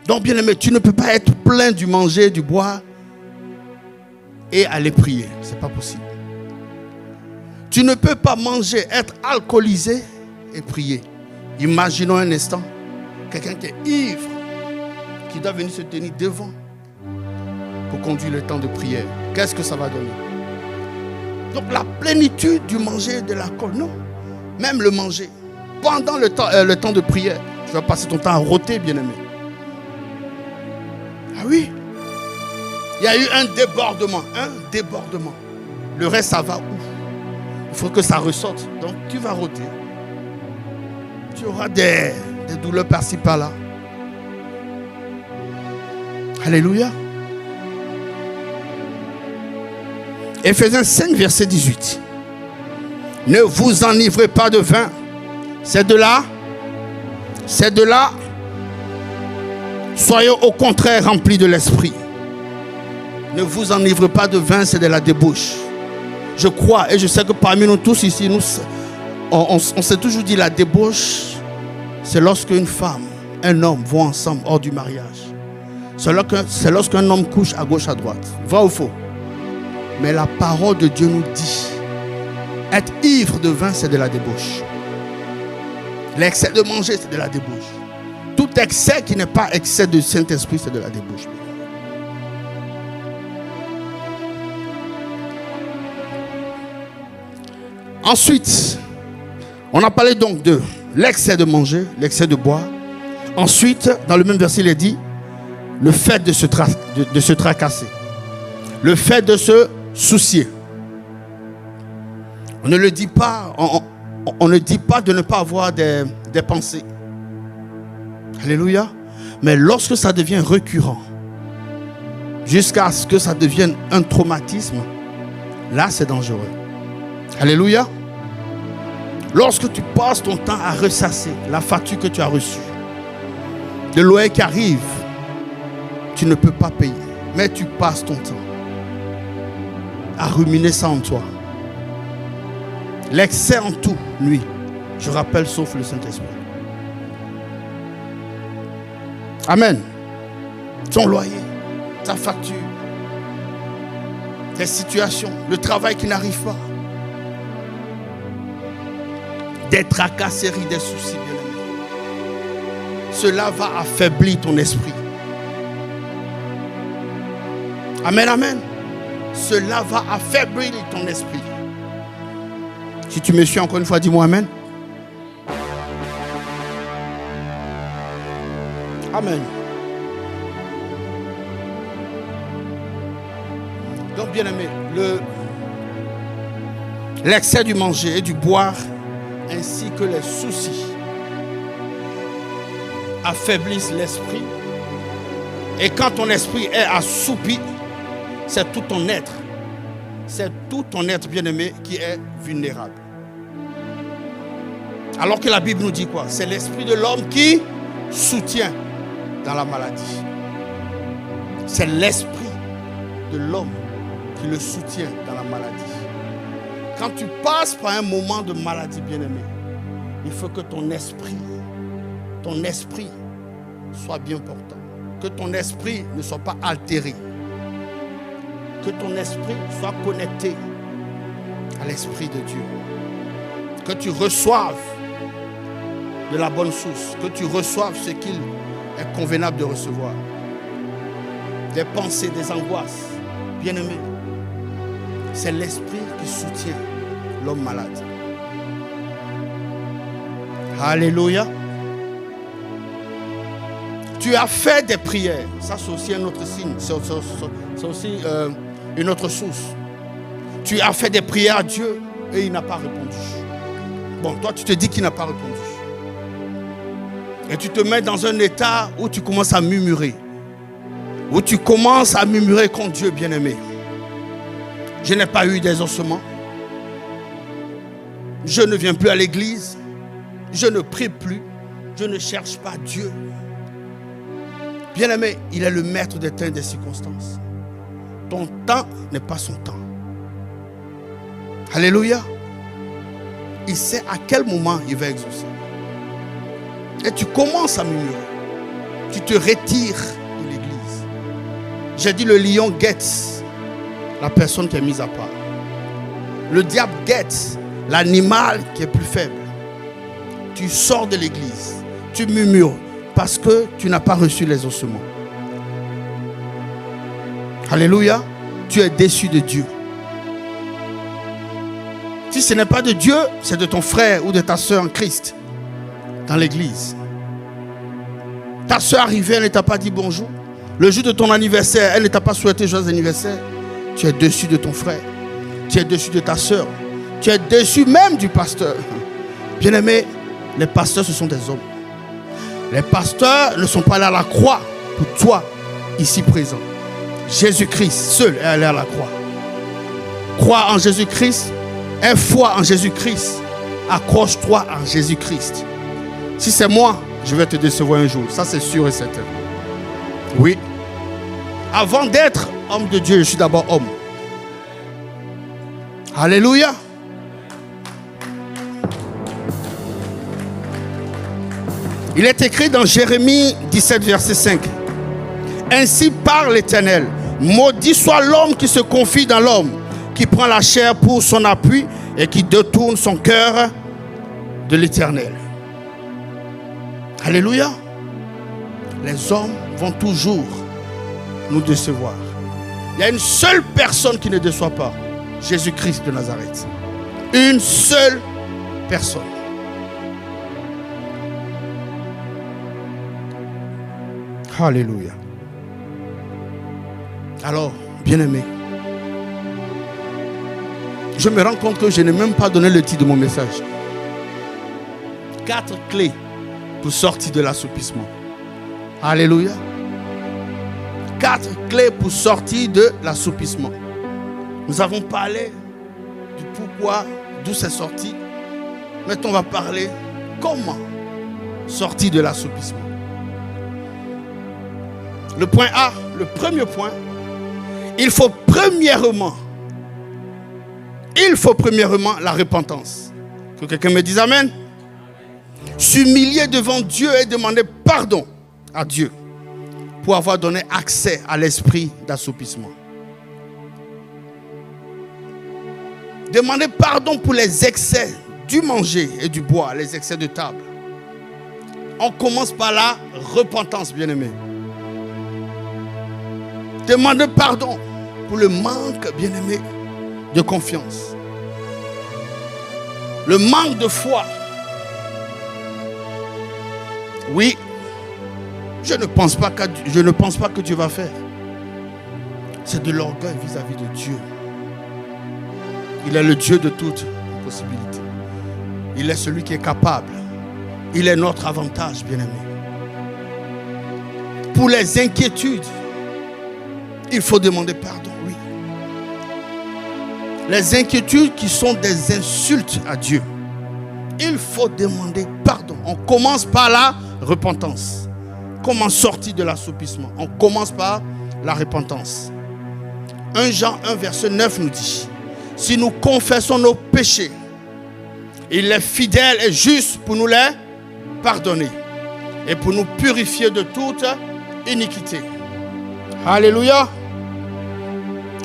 Donc, bien-aimé, tu ne peux pas être plein du manger et du boire et aller prier. Ce n'est pas possible. Tu ne peux pas manger, être alcoolisé et prier. Imaginons un instant, quelqu'un qui est ivre, qui doit venir se tenir devant pour conduire le temps de prière. Qu'est-ce que ça va donner? Donc la plénitude du manger et de l'alcool, non. Même le manger. Pendant le temps de prière, tu vas passer ton temps à rôter, bien-aimé. Ah oui. Il y a eu un débordement. Le reste, ça va où? Il faut que ça ressorte. Donc tu vas rôter. Tu auras des douleurs par-ci, par-là. Alléluia. Éphésiens 5, verset 18. Ne vous enivrez pas de vin. C'est de là. Soyez au contraire remplis de l'esprit. Ne vous enivrez pas de vin, c'est de la débauche. Je crois et je sais que parmi nous tous ici, on s'est toujours dit la débauche, c'est lorsque une femme, un homme vont ensemble hors du mariage. C'est lorsqu'un homme couche à gauche, à droite. Vrai ou faux? Mais la parole de Dieu nous dit, être ivre de vin, c'est de la débauche. L'excès de manger, c'est de la débauche. Tout excès qui n'est pas excès de Saint-Esprit, c'est de la débauche. Ensuite, on a parlé donc de l'excès de manger, l'excès de boire. Ensuite, dans le même verset, il est dit, le fait de se tracasser. Le fait de se soucier. On ne le dit pas, on ne dit pas de ne pas avoir des pensées. Alléluia. Mais lorsque ça devient récurrent, jusqu'à ce que ça devienne un traumatisme, là c'est dangereux. Alléluia. Lorsque tu passes ton temps à ressasser la facture que tu as reçue, le loyer qui arrive, tu ne peux pas payer, mais tu passes ton temps à ruminer ça en toi. L'excès en tout, lui, je rappelle, sauf le Saint-Esprit. Amen. Ton loyer, ta facture, tes situations, le travail qui n'arrive pas, des tracasseries, des soucis, bien-aimés. Cela va affaiblir ton esprit. Amen, amen. Cela va affaiblir ton esprit. Si tu me suis encore une fois, dis-moi amen. Amen. Donc, bien-aimé, l'excès du manger et du boire, ainsi que les soucis, affaiblissent l'esprit. Et quand ton esprit est assoupi, c'est tout ton être. C'est tout ton être, bien-aimé, qui est vulnérable. Alors que la Bible nous dit quoi? C'est l'esprit de l'homme qui soutient dans la maladie. C'est l'esprit de l'homme qui le soutient dans la maladie. Quand tu passes par un moment de maladie, bien-aimé, il faut que ton esprit soit bien portant. Que ton esprit ne soit pas altéré. Que ton esprit soit connecté à l'Esprit de Dieu. Que tu reçoives de la bonne source. Que tu reçoives ce qu'il est convenable de recevoir. Des pensées, des angoisses. Bien-aimé, c'est l'esprit qui soutient l'homme malade. Alléluia. Tu as fait des prières. Ça, c'est aussi un autre signe. C'est aussi une autre source. Tu as fait des prières à Dieu et il n'a pas répondu. Bon, toi, tu te dis qu'il n'a pas répondu. Et tu te mets dans un état où tu commences à murmurer. où tu commences à murmurer contre Dieu, bien-aimé. Je n'ai pas eu d'exaucement. Je ne viens plus à l'église. Je ne prie plus. Je ne cherche pas Dieu. Bien-aimé, il est le maître des temps et des circonstances. Ton temps n'est pas son temps. Alléluia. Il sait à quel moment il va exaucer. Et tu commences à murmurer. Tu te retires de l'église. J'ai dit le lion guette la personne qui est mise à part. Le diable guette l'animal qui est plus faible. Tu sors de l'église. Tu murmures parce que tu n'as pas reçu les ossements. Alléluia. Tu es déçu de Dieu. Si ce n'est pas de Dieu, c'est de ton frère ou de ta soeur en Christ dans l'église. Ta soeur arrivée, elle ne t'a pas dit bonjour. Le jour de ton anniversaire, elle ne t'a pas souhaité joyeux anniversaire. Tu es déçu de ton frère. Tu es déçu de ta soeur. Tu es déçu même du pasteur. Bien-aimé, les pasteurs, ce sont des hommes. Les pasteurs ne sont pas là à la croix pour toi, ici présent. Jésus-Christ, seul est allé à la croix. Crois en Jésus-Christ. Aie foi en Jésus-Christ. Accroche-toi en Jésus-Christ. Si c'est moi, je vais te décevoir un jour. Ça, c'est sûr et certain. Oui. Avant d'être homme de Dieu, je suis d'abord homme. Alléluia. Il est écrit dans Jérémie 17, verset 5. Ainsi parle l'Éternel. Maudit soit l'homme qui se confie dans l'homme, qui prend la chair pour son appui et qui détourne son cœur de l'Éternel. Alléluia. Les hommes vont toujours nous décevoir. Il y a une seule personne qui ne déçoit pas. Jésus-Christ de Nazareth. Une seule personne. Alléluia. Alors, bien-aimé, je me rends compte que je n'ai même pas donné le titre de mon message. 4 clés pour sortir de l'assoupissement. Alléluia. 4 clés pour sortir de l'assoupissement. Nous avons parlé du pourquoi, d'où c'est sorti. Maintenant, on va parler comment sortir de l'assoupissement. Le point A, le premier point, il faut premièrement la repentance. Que quelqu'un me dise Amen. S'humilier devant Dieu et demander pardon à Dieu pour avoir donné accès à l'esprit d'assoupissement. Demander pardon pour les excès du manger et du boire, les excès de table. On commence par la repentance, bien-aimé. Demander pardon pour le manque, bien-aimé, de confiance. Le manque de foi. Oui, je ne pense pas que Dieu va faire. C'est de l'orgueil vis-à-vis de Dieu. Il est le Dieu de toutes possibilités. Il est celui qui est capable. Il est notre avantage, bien-aimé. Pour les inquiétudes, il faut demander pardon, oui. Les inquiétudes qui sont des insultes à Dieu, il faut demander pardon. On commence par la repentance. Comment sortir de l'assoupissement? On commence par la repentance. 1 Jean 1, verset 9 nous dit: si nous confessons nos péchés, il est fidèle et juste pour nous les pardonner et pour nous purifier de toute iniquité. Alléluia.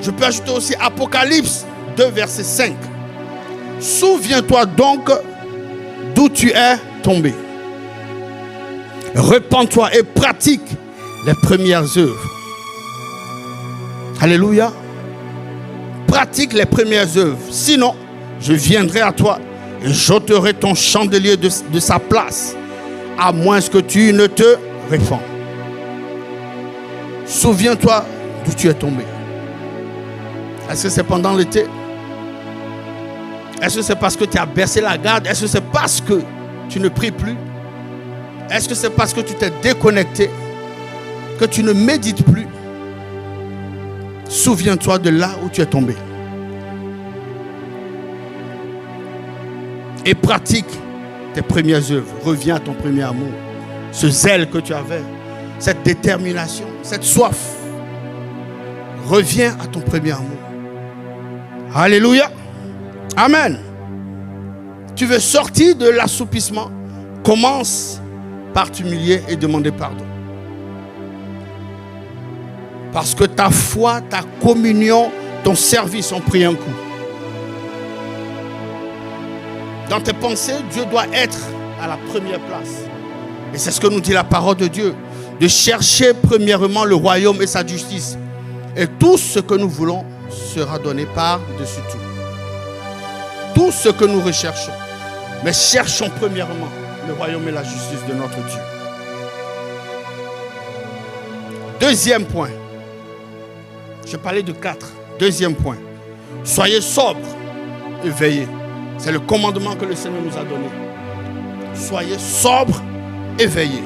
Je peux ajouter aussi Apocalypse 2, verset 5. Souviens-toi donc d'où tu es tombé. Repens-toi et pratique les premières œuvres. Alléluia. Pratique les premières œuvres. Sinon, je viendrai à toi et j'ôterai ton chandelier de sa place, à moins que tu ne te répands. Souviens-toi d'où tu es tombé. Est-ce que c'est pendant l'été? Est-ce que c'est parce que tu as baissé la garde? Est-ce que c'est parce que tu ne pries plus? Est-ce que c'est parce que tu t'es déconnecté, que tu ne médites plus? Souviens-toi de là où tu es tombé. Et pratique tes premières œuvres. Reviens à ton premier amour. Ce zèle que tu avais, cette détermination, cette soif. Reviens à ton premier amour. Alléluia. Amen. Tu veux sortir de l'assoupissement? Commence par t'humilier et demander pardon. Parce que ta foi, ta communion, ton service ont pris un coup. Dans tes pensées, Dieu doit être à la première place. Et c'est ce que nous dit la parole de Dieu. De chercher premièrement le royaume et sa justice. Et tout ce que nous voulons sera donné par-dessus tout. Tout ce que nous recherchons. Mais cherchons premièrement le royaume et la justice de notre Dieu. Deuxième point. Je parlais de 4. Deuxième point. Soyez sobres et veillez. C'est le commandement que le Seigneur nous a donné. Soyez sobres et veillez.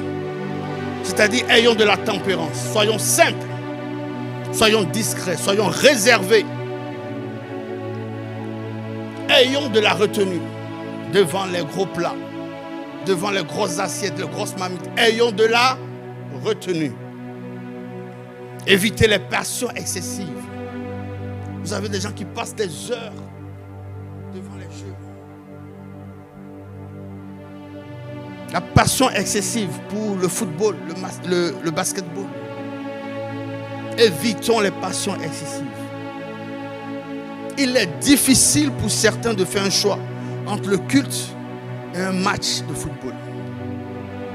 C'est-à-dire, ayons de la tempérance. Soyons simples. Soyons discrets. Soyons réservés. Ayons de la retenue devant les gros plats, devant les grosses assiettes, les grosses marmites. Ayons de la retenue. Évitez les passions excessives. Vous avez des gens qui passent des heures devant les jeux. La passion excessive pour le football, le basketball. Évitons les passions excessives. Il est difficile pour certains de faire un choix entre le culte et un match de football.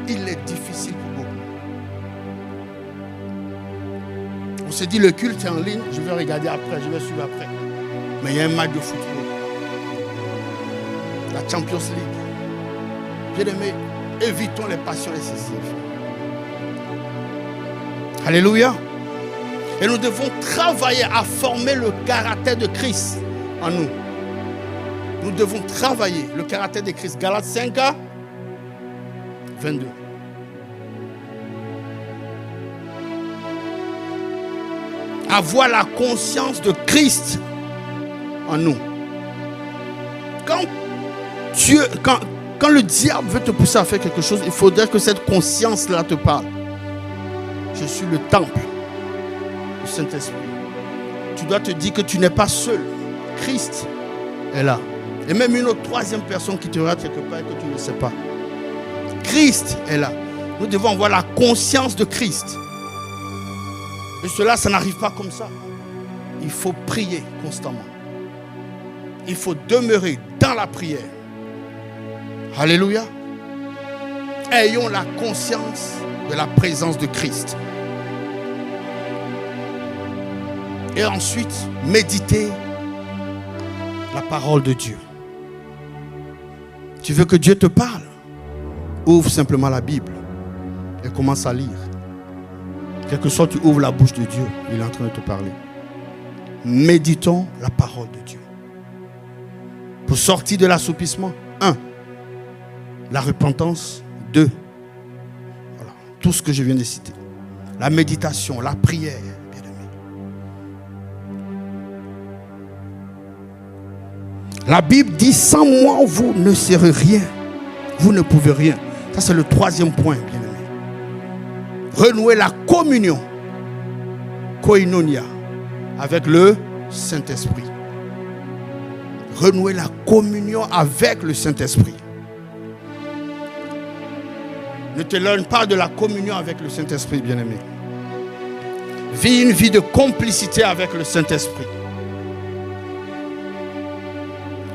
Il est difficile pour beaucoup. On se dit le culte est en ligne, je vais regarder après, je vais suivre après. Mais il y a un match de football. La Champions League. Bien-aimés, évitons les passions excessives. Alléluia. Et nous devons travailler à former le caractère de Christ en nous. Nous devons travailler le caractère de Christ. Galates 5, 22. Avoir la conscience de Christ en nous. Quand le diable veut te pousser à faire quelque chose, il faudrait que cette conscience-là te parle. Je suis le temple du Saint-Esprit. Tu dois te dire que tu n'es pas seul. Christ est là. Et même une autre troisième personne qui te regarde quelque part et que tu ne sais pas. Christ est là. Nous devons avoir la conscience de Christ. Et cela, ça n'arrive pas comme ça. Il faut prier constamment. Il faut demeurer dans la prière. Alléluia. Ayons la conscience de la présence de Christ. Et ensuite, méditer la parole de Dieu. Tu veux que Dieu te parle? Ouvre simplement la Bible et commence à lire. Quelque soit tu ouvres la bouche de Dieu, il est en train de te parler. Méditons la parole de Dieu. Pour sortir de l'assoupissement, 1. La repentance. 2. Voilà, tout ce que je viens de citer. La méditation, la prière, bien-aimé. La Bible dit, sans moi, vous ne serez rien. Vous ne pouvez rien. Ça, c'est le 3e point, bien-aimé. Renouer la communion, koinonia, avec le Saint-Esprit. Renouer la communion avec le Saint-Esprit. Ne te éloigne pas de la communion avec le Saint-Esprit, bien-aimé. Vis une vie de complicité avec le Saint-Esprit.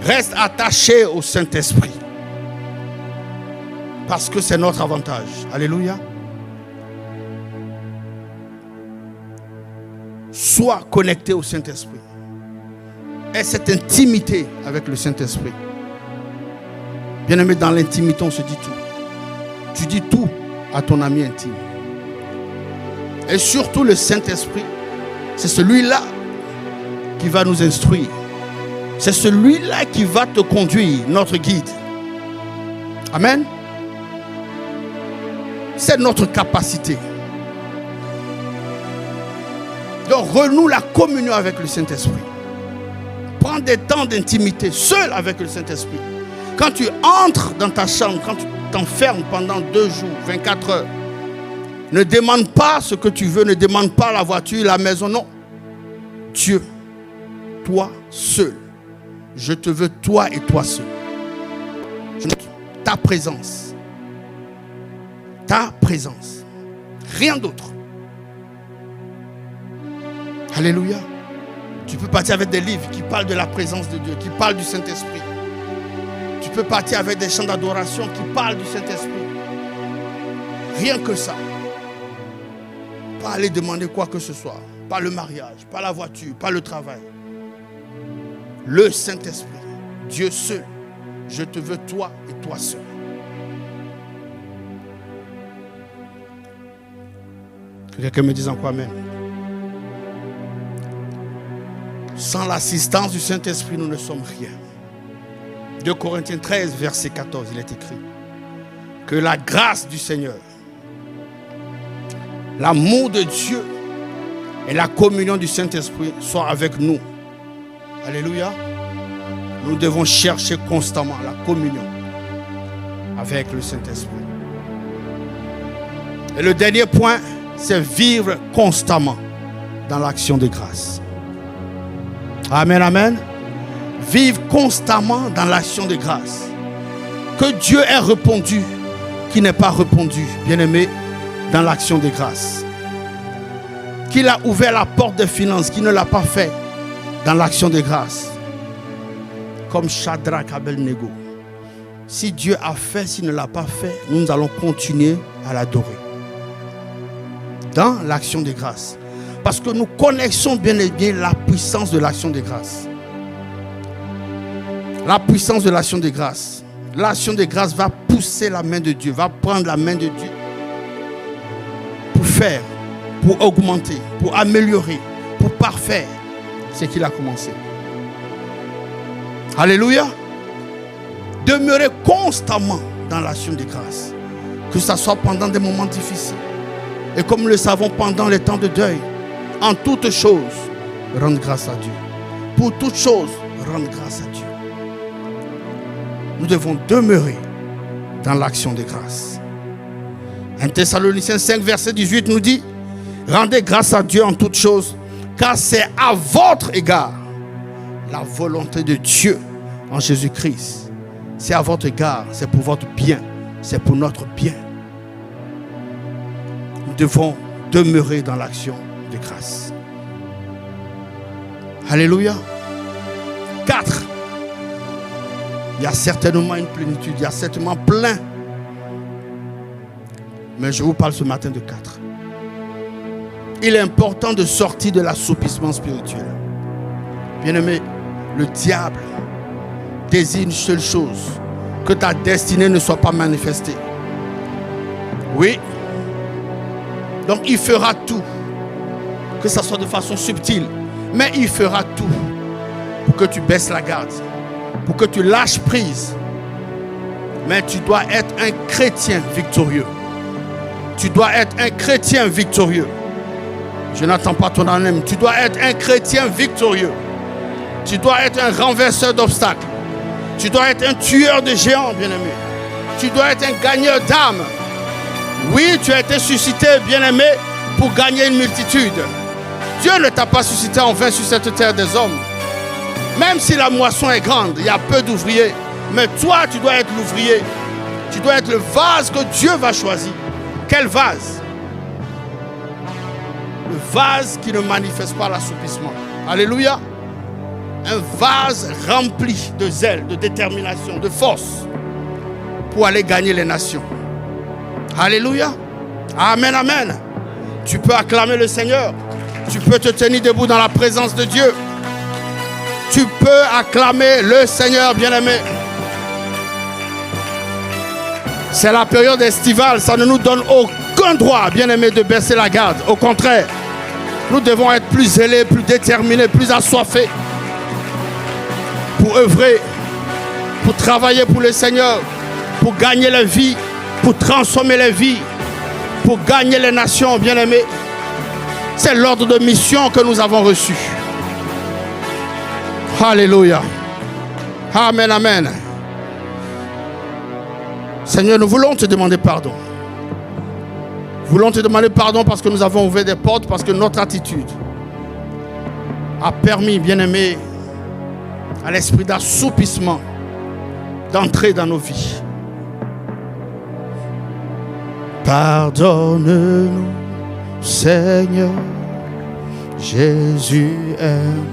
Reste attaché au Saint-Esprit. Parce que c'est notre avantage. Alléluia. Sois connecté au Saint-Esprit. Aie cette intimité avec le Saint-Esprit. Bien-aimé, dans l'intimité, on se dit tout. Tu dis tout à ton ami intime. Et surtout le Saint-Esprit, c'est celui-là qui va nous instruire. C'est celui-là qui va te conduire, notre guide. Amen. C'est notre capacité. Donc renoue la communion avec le Saint-Esprit. Prends des temps d'intimité seul avec le Saint-Esprit. Quand tu entres dans ta chambre, quand tu t'enfermes pendant 2 jours, 24 heures, ne demande pas ce que tu veux, ne demande pas la voiture, la maison, non. Dieu, toi seul. Je te veux toi et toi seul. Ta présence. Ta présence. Rien d'autre. Alléluia. Tu peux partir avec des livres qui parlent de la présence de Dieu, qui parlent du Saint-Esprit. Tu peux partir avec des chants d'adoration qui parlent du Saint-Esprit. Rien que ça. Pas aller demander quoi que ce soit. Pas le mariage, pas la voiture, pas le travail. Le Saint-Esprit. Dieu seul. Je te veux toi et toi seul. Que quelqu'un me dise encore amen. Sans l'assistance du Saint-Esprit, nous ne sommes rien. 2 Corinthiens 13, verset 14, il est écrit que la grâce du Seigneur, l'amour de Dieu et la communion du Saint-Esprit soient avec nous. Alléluia. Nous devons chercher constamment la communion avec le Saint-Esprit. Et le dernier point, c'est vivre constamment dans l'action de grâce. Amen, amen. Vivre constamment dans l'action de grâce. Que Dieu ait répondu, qui n'est pas répondu, bien-aimé, dans l'action de grâce. Qu'il a ouvert la porte des finances, qui ne l'a pas fait dans l'action de grâce. Comme Shadrach, Abednego. Si Dieu a fait, s'il ne l'a pas fait, nous allons continuer à l'adorer. Dans l'action de grâce. Parce que nous connaissons bien et bien la puissance de l'action de grâce. La puissance de l'action de grâce. L'action de grâce va pousser la main de Dieu, va prendre la main de Dieu pour faire, pour augmenter, pour améliorer, pour parfaire ce qu'il a commencé. Alléluia. Demeurez constamment dans l'action de grâce. Que ce soit pendant des moments difficiles. Et comme nous le savons pendant les temps de deuil. En toutes choses, rendre grâce à Dieu. Pour toutes choses, rendre grâce à Dieu. Nous devons demeurer dans l'action de grâce. 1 Thessaloniciens 5, verset 18 nous dit: rendez grâce à Dieu en toutes choses, car c'est à votre égard la volonté de Dieu en Jésus-Christ. C'est à votre égard, c'est pour votre bien, c'est pour notre bien. Nous devons demeurer dans l'action de grâce. Alléluia. 4. Il y a certainement une plénitude, il y a certainement plein. Mais je vous parle ce matin de 4. Il est important de sortir de l'assoupissement spirituel. Bien-aimé, le diable désire une seule chose: que ta destinée ne soit pas manifestée. Oui. Donc il fera tout, que ça soit de façon subtile, mais il fera tout pour que tu baisses la garde, pour que tu lâches prise. Mais tu dois être un chrétien victorieux. Tu dois être un chrétien victorieux. Je n'attends pas ton amen. Tu dois être un chrétien victorieux. Tu dois être un renverseur d'obstacles. Tu dois être un tueur de géants, bien-aimé. Tu dois être un gagneur d'âmes. Oui, tu as été suscité, bien-aimé, pour gagner une multitude. Dieu ne t'a pas suscité en vain sur cette terre des hommes. Même si la moisson est grande, il y a peu d'ouvriers. Mais toi, tu dois être l'ouvrier. Tu dois être le vase que Dieu va choisir. Quel vase? Le vase qui ne manifeste pas l'assoupissement. Alléluia. Un vase rempli de zèle, de détermination, de force pour aller gagner les nations. Alléluia. Amen, amen. Tu peux acclamer le Seigneur. Tu peux te tenir debout dans la présence de Dieu. Tu peux acclamer le Seigneur, bien-aimé. C'est la période estivale. Ça ne nous donne aucun droit, bien-aimé, de baisser la garde. Au contraire, nous devons être plus zélés, plus déterminés, plus assoiffés pour œuvrer, pour travailler pour le Seigneur, pour gagner la vie, pour transformer les vies, pour gagner les nations, bien-aimés. C'est l'ordre de mission que nous avons reçu. Alléluia. Amen, amen. Seigneur, nous voulons te demander pardon. Nous voulons te demander pardon parce que nous avons ouvert des portes, parce que notre attitude a permis, bien-aimé, à l'esprit d'assoupissement d'entrer dans nos vies. Pardonne-nous, Seigneur, Jésus aime.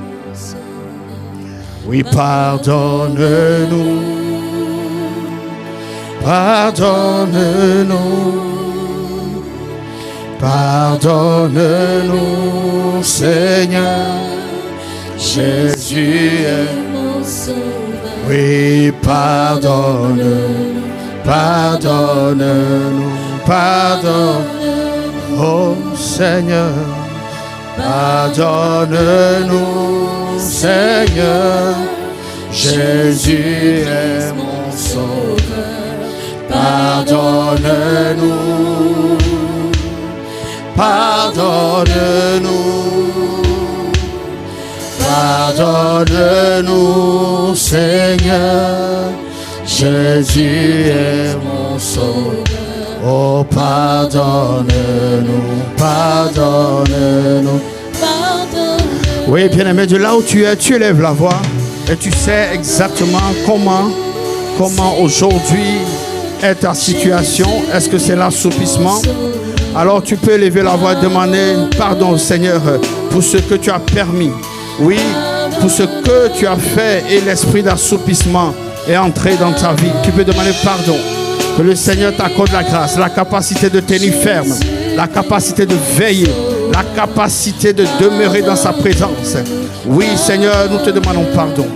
Oui, pardonne-nous, pardonne-nous, pardonne-nous, Seigneur, Jésus aime. Oui, pardonne-nous, pardonne-nous, pardonne, oh Seigneur, pardonne-nous, Seigneur, Jésus est mon sauveur, pardonne-nous, pardonne-nous, pardonne-nous, Seigneur, Jésus est mon sauveur. Oh, pardonne-nous, pardonne-nous. Oui, bien-aimé, de là où tu es, tu élèves la voix et tu sais exactement comment aujourd'hui est ta situation. Est-ce que c'est l'assoupissement? Alors tu peux élever la voix et demander pardon au Seigneur pour ce que tu as permis. Oui, pour ce que tu as fait et l'esprit d'assoupissement est entré dans ta vie. Tu peux demander pardon. Que le Seigneur t'accorde la grâce, la capacité de tenir ferme, la capacité de veiller, la capacité de demeurer dans sa présence. Oui, Seigneur, nous te demandons pardon.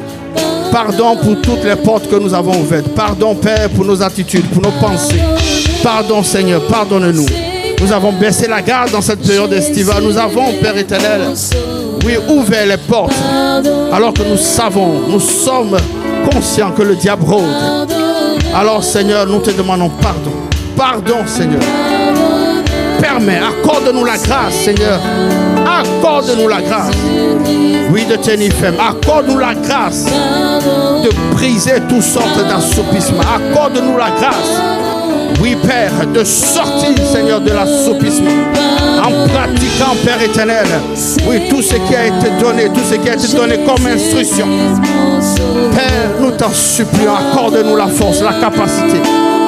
Pardon pour toutes les portes que nous avons ouvertes. Pardon, Père, pour nos attitudes, pour nos pensées. Pardon, Seigneur, pardonne-nous. Nous avons baissé la garde dans cette période estivale. Nous avons, Père éternel, oui, ouvert les portes. Alors que nous savons, nous sommes conscients que le diable rôde. Alors, Seigneur, nous te demandons pardon. Pardon, Seigneur. Permets, accorde-nous la grâce, Seigneur. Accorde-nous la grâce. Oui, de tenir ferme. Accorde-nous la grâce de briser toutes sortes d'assoupissement. Accorde-nous la grâce. Oui, Père, de sortir, Seigneur, de l'assoupissement. En pratiquant, Père éternel, oui, tout ce qui a été donné, tout ce qui a été donné comme instruction. Père, nous t'en supplions, accorde-nous la force, la capacité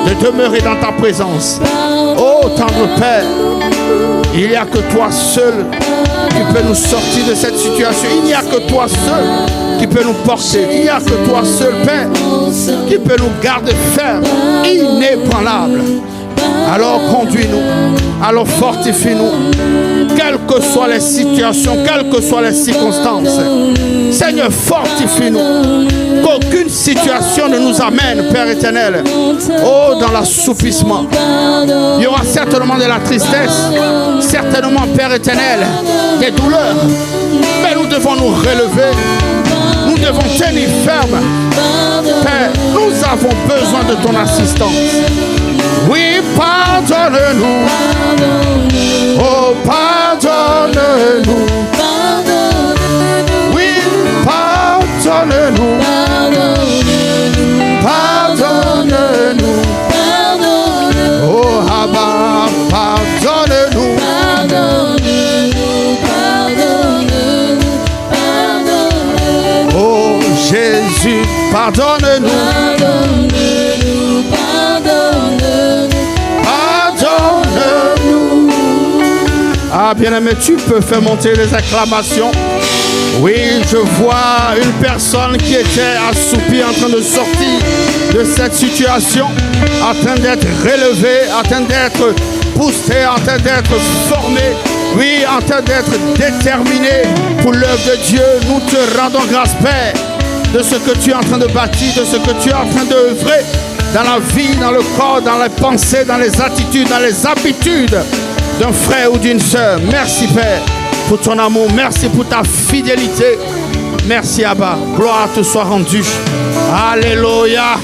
de demeurer dans ta présence. Oh, tendre Père, il n'y a que toi seul qui peux nous sortir de cette situation. Il n'y a que toi seul qui peut nous porter. Il n'y a que toi seul, Père, qui peut nous garder fermes, inébranlables. Alors conduis-nous, alors fortifie-nous, quelles que soient les situations, quelles que soient les circonstances. Seigneur, fortifie-nous, qu'aucune situation ne nous amène, Père éternel, oh, dans l'assoupissement. Il y aura certainement de la tristesse, certainement, Père éternel, des douleurs, mais nous devons nous relever, nous devons tenir ferme. Père, nous avons besoin de ton assistance. Oui, pardonne-nous. Oh, pardonne-nous. Oui, pardonne-nous. Pardonne-nous. Oh, Abba, pardonne-nous. Oh, Jésus, pardonne-nous. Ah, bien-aimé, tu peux faire monter les acclamations. Oui, je vois une personne qui était assoupie en train de sortir de cette situation, en train d'être relevée, en train d'être boostée, en train d'être formée. Oui, en train d'être déterminée pour l'œuvre de Dieu. Nous te rendons grâce, Père, de ce que tu es en train de bâtir, de ce que tu es en train d'œuvrer dans la vie, dans le corps, dans les pensées, dans les attitudes, dans les habitudes d'un frère ou d'une sœur. Merci, Père, pour ton amour. Merci pour ta fidélité. Merci, Abba. Gloire te soit rendue. Alléluia.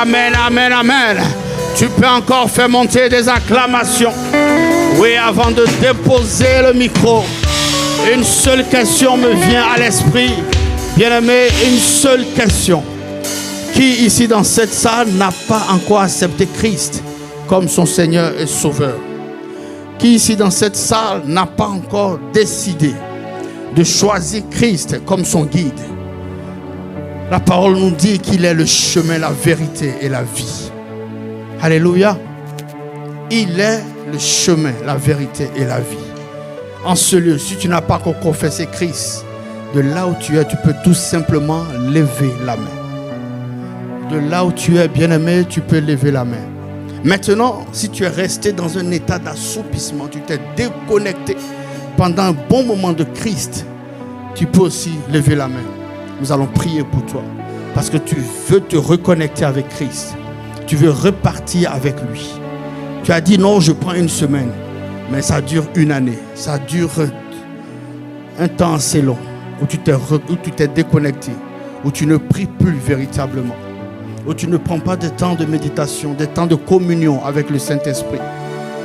Amen, amen, amen. Tu peux encore faire monter des acclamations. Oui, avant de déposer le micro, une seule question me vient à l'esprit. Bien-aimé, une seule question. Qui ici dans cette salle n'a pas encore accepté Christ comme son Seigneur et Sauveur? Qui ici dans cette salle n'a pas encore décidé de choisir Christ comme son guide? La parole nous dit qu'il est le chemin, la vérité et la vie. Alléluia. Il est le chemin, la vérité et la vie. En ce lieu, si tu n'as pas encore confessé Christ, de là où tu es, tu peux tout simplement lever la main. De là où tu es, bien-aimé, tu peux lever la main. Maintenant, si tu es resté dans un état d'assoupissement, tu t'es déconnecté pendant un bon moment de Christ, tu peux aussi lever la main. Nous allons prier pour toi parce que tu veux te reconnecter avec Christ. Tu veux repartir avec lui. Tu as dit non, je prends une semaine, mais ça dure une année. Ça dure un temps assez long où tu t'es déconnecté, où tu ne pries plus véritablement, où tu ne prends pas de temps de méditation, de temps de communion avec le Saint-Esprit.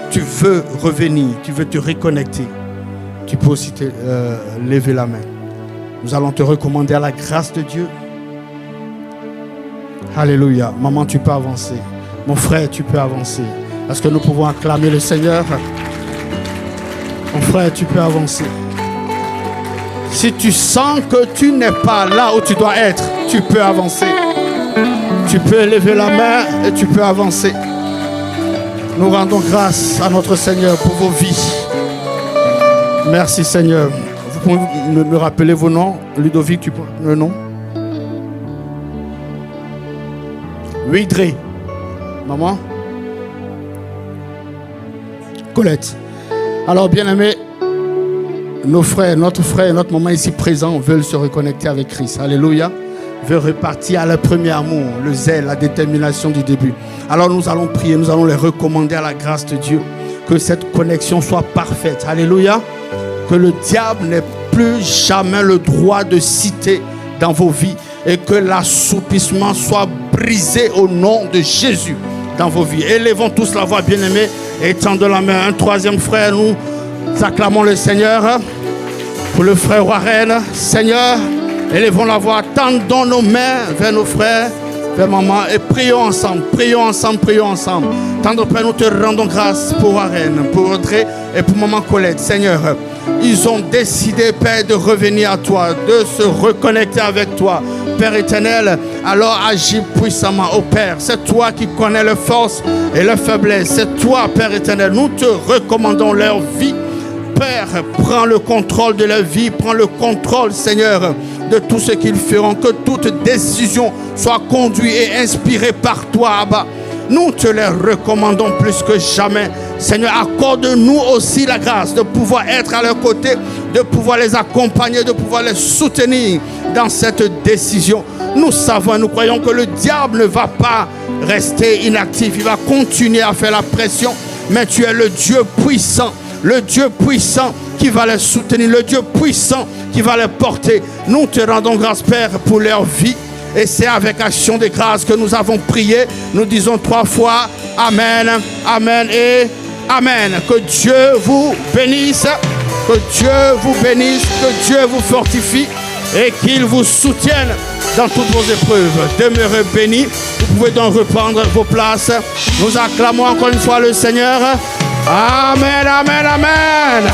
Tu veux revenir, tu veux te reconnecter. Tu peux aussi lever la main. Nous allons te recommander à la grâce de Dieu. Alléluia. Maman, tu peux avancer. Mon frère, tu peux avancer. Est-ce que nous pouvons acclamer le Seigneur? Mon frère, tu peux avancer. Si tu sens que tu n'es pas là où tu dois être, tu peux avancer. Tu peux lever la main et tu peux avancer. Nous rendons grâce à notre Seigneur pour vos vies. Merci Seigneur. Vous pouvez me rappeler vos noms? Ludovic, tu peux le nom? Widré. Maman? Colette. Alors bien-aimés, notre frère et notre maman ici présents veulent se reconnecter avec Christ. Alléluia. Veulent repartir à leur premier amour, le zèle, la détermination du début. Alors nous allons prier, nous allons les recommander à la grâce de Dieu. Que cette connexion soit parfaite. Alléluia. Que le diable n'ait plus jamais le droit de citer dans vos vies. Et que l'assoupissement soit brisé au nom de Jésus dans vos vies. Élevons tous la voix, bien-aimés, et tendons la main. Un troisième frère, nous acclamons le Seigneur. Pour le frère Warren, Seigneur, élevons la voix, tendons nos mains vers nos frères, vers maman, et prions ensemble, prions ensemble, prions ensemble. Tendre Père, nous te rendons grâce pour Warren, pour Audrey et pour maman Colette. Seigneur, ils ont décidé, Père, de revenir à toi, de se reconnecter avec toi. Père éternel, alors agis puissamment, oh Père. C'est toi qui connais les forces et les faiblesses. C'est toi, Père éternel. Nous te recommandons leur vie. Père, prends le contrôle de leur vie. Prends le contrôle, Seigneur, de tout ce qu'ils feront. Que toute décision soit conduite et inspirée par toi, Abba. Nous te les recommandons plus que jamais. Seigneur, accorde-nous aussi la grâce de pouvoir être à leur côté, de pouvoir les accompagner, de pouvoir les soutenir dans cette décision. Nous savons et nous croyons que le diable ne va pas rester inactif. Il va continuer à faire la pression. Mais tu es le Dieu puissant qui va les soutenir, le Dieu puissant qui va les porter. Nous te rendons grâce, Père, pour leur vie. Et c'est avec action de grâce que nous avons prié. Nous disons 3 fois Amen, Amen et Amen. Que Dieu vous bénisse, que Dieu vous bénisse, que Dieu vous fortifie et qu'il vous soutienne dans toutes vos épreuves. Demeurez bénis. Vous pouvez donc reprendre vos places. Nous acclamons encore une fois le Seigneur. Amen, Amen, Amen.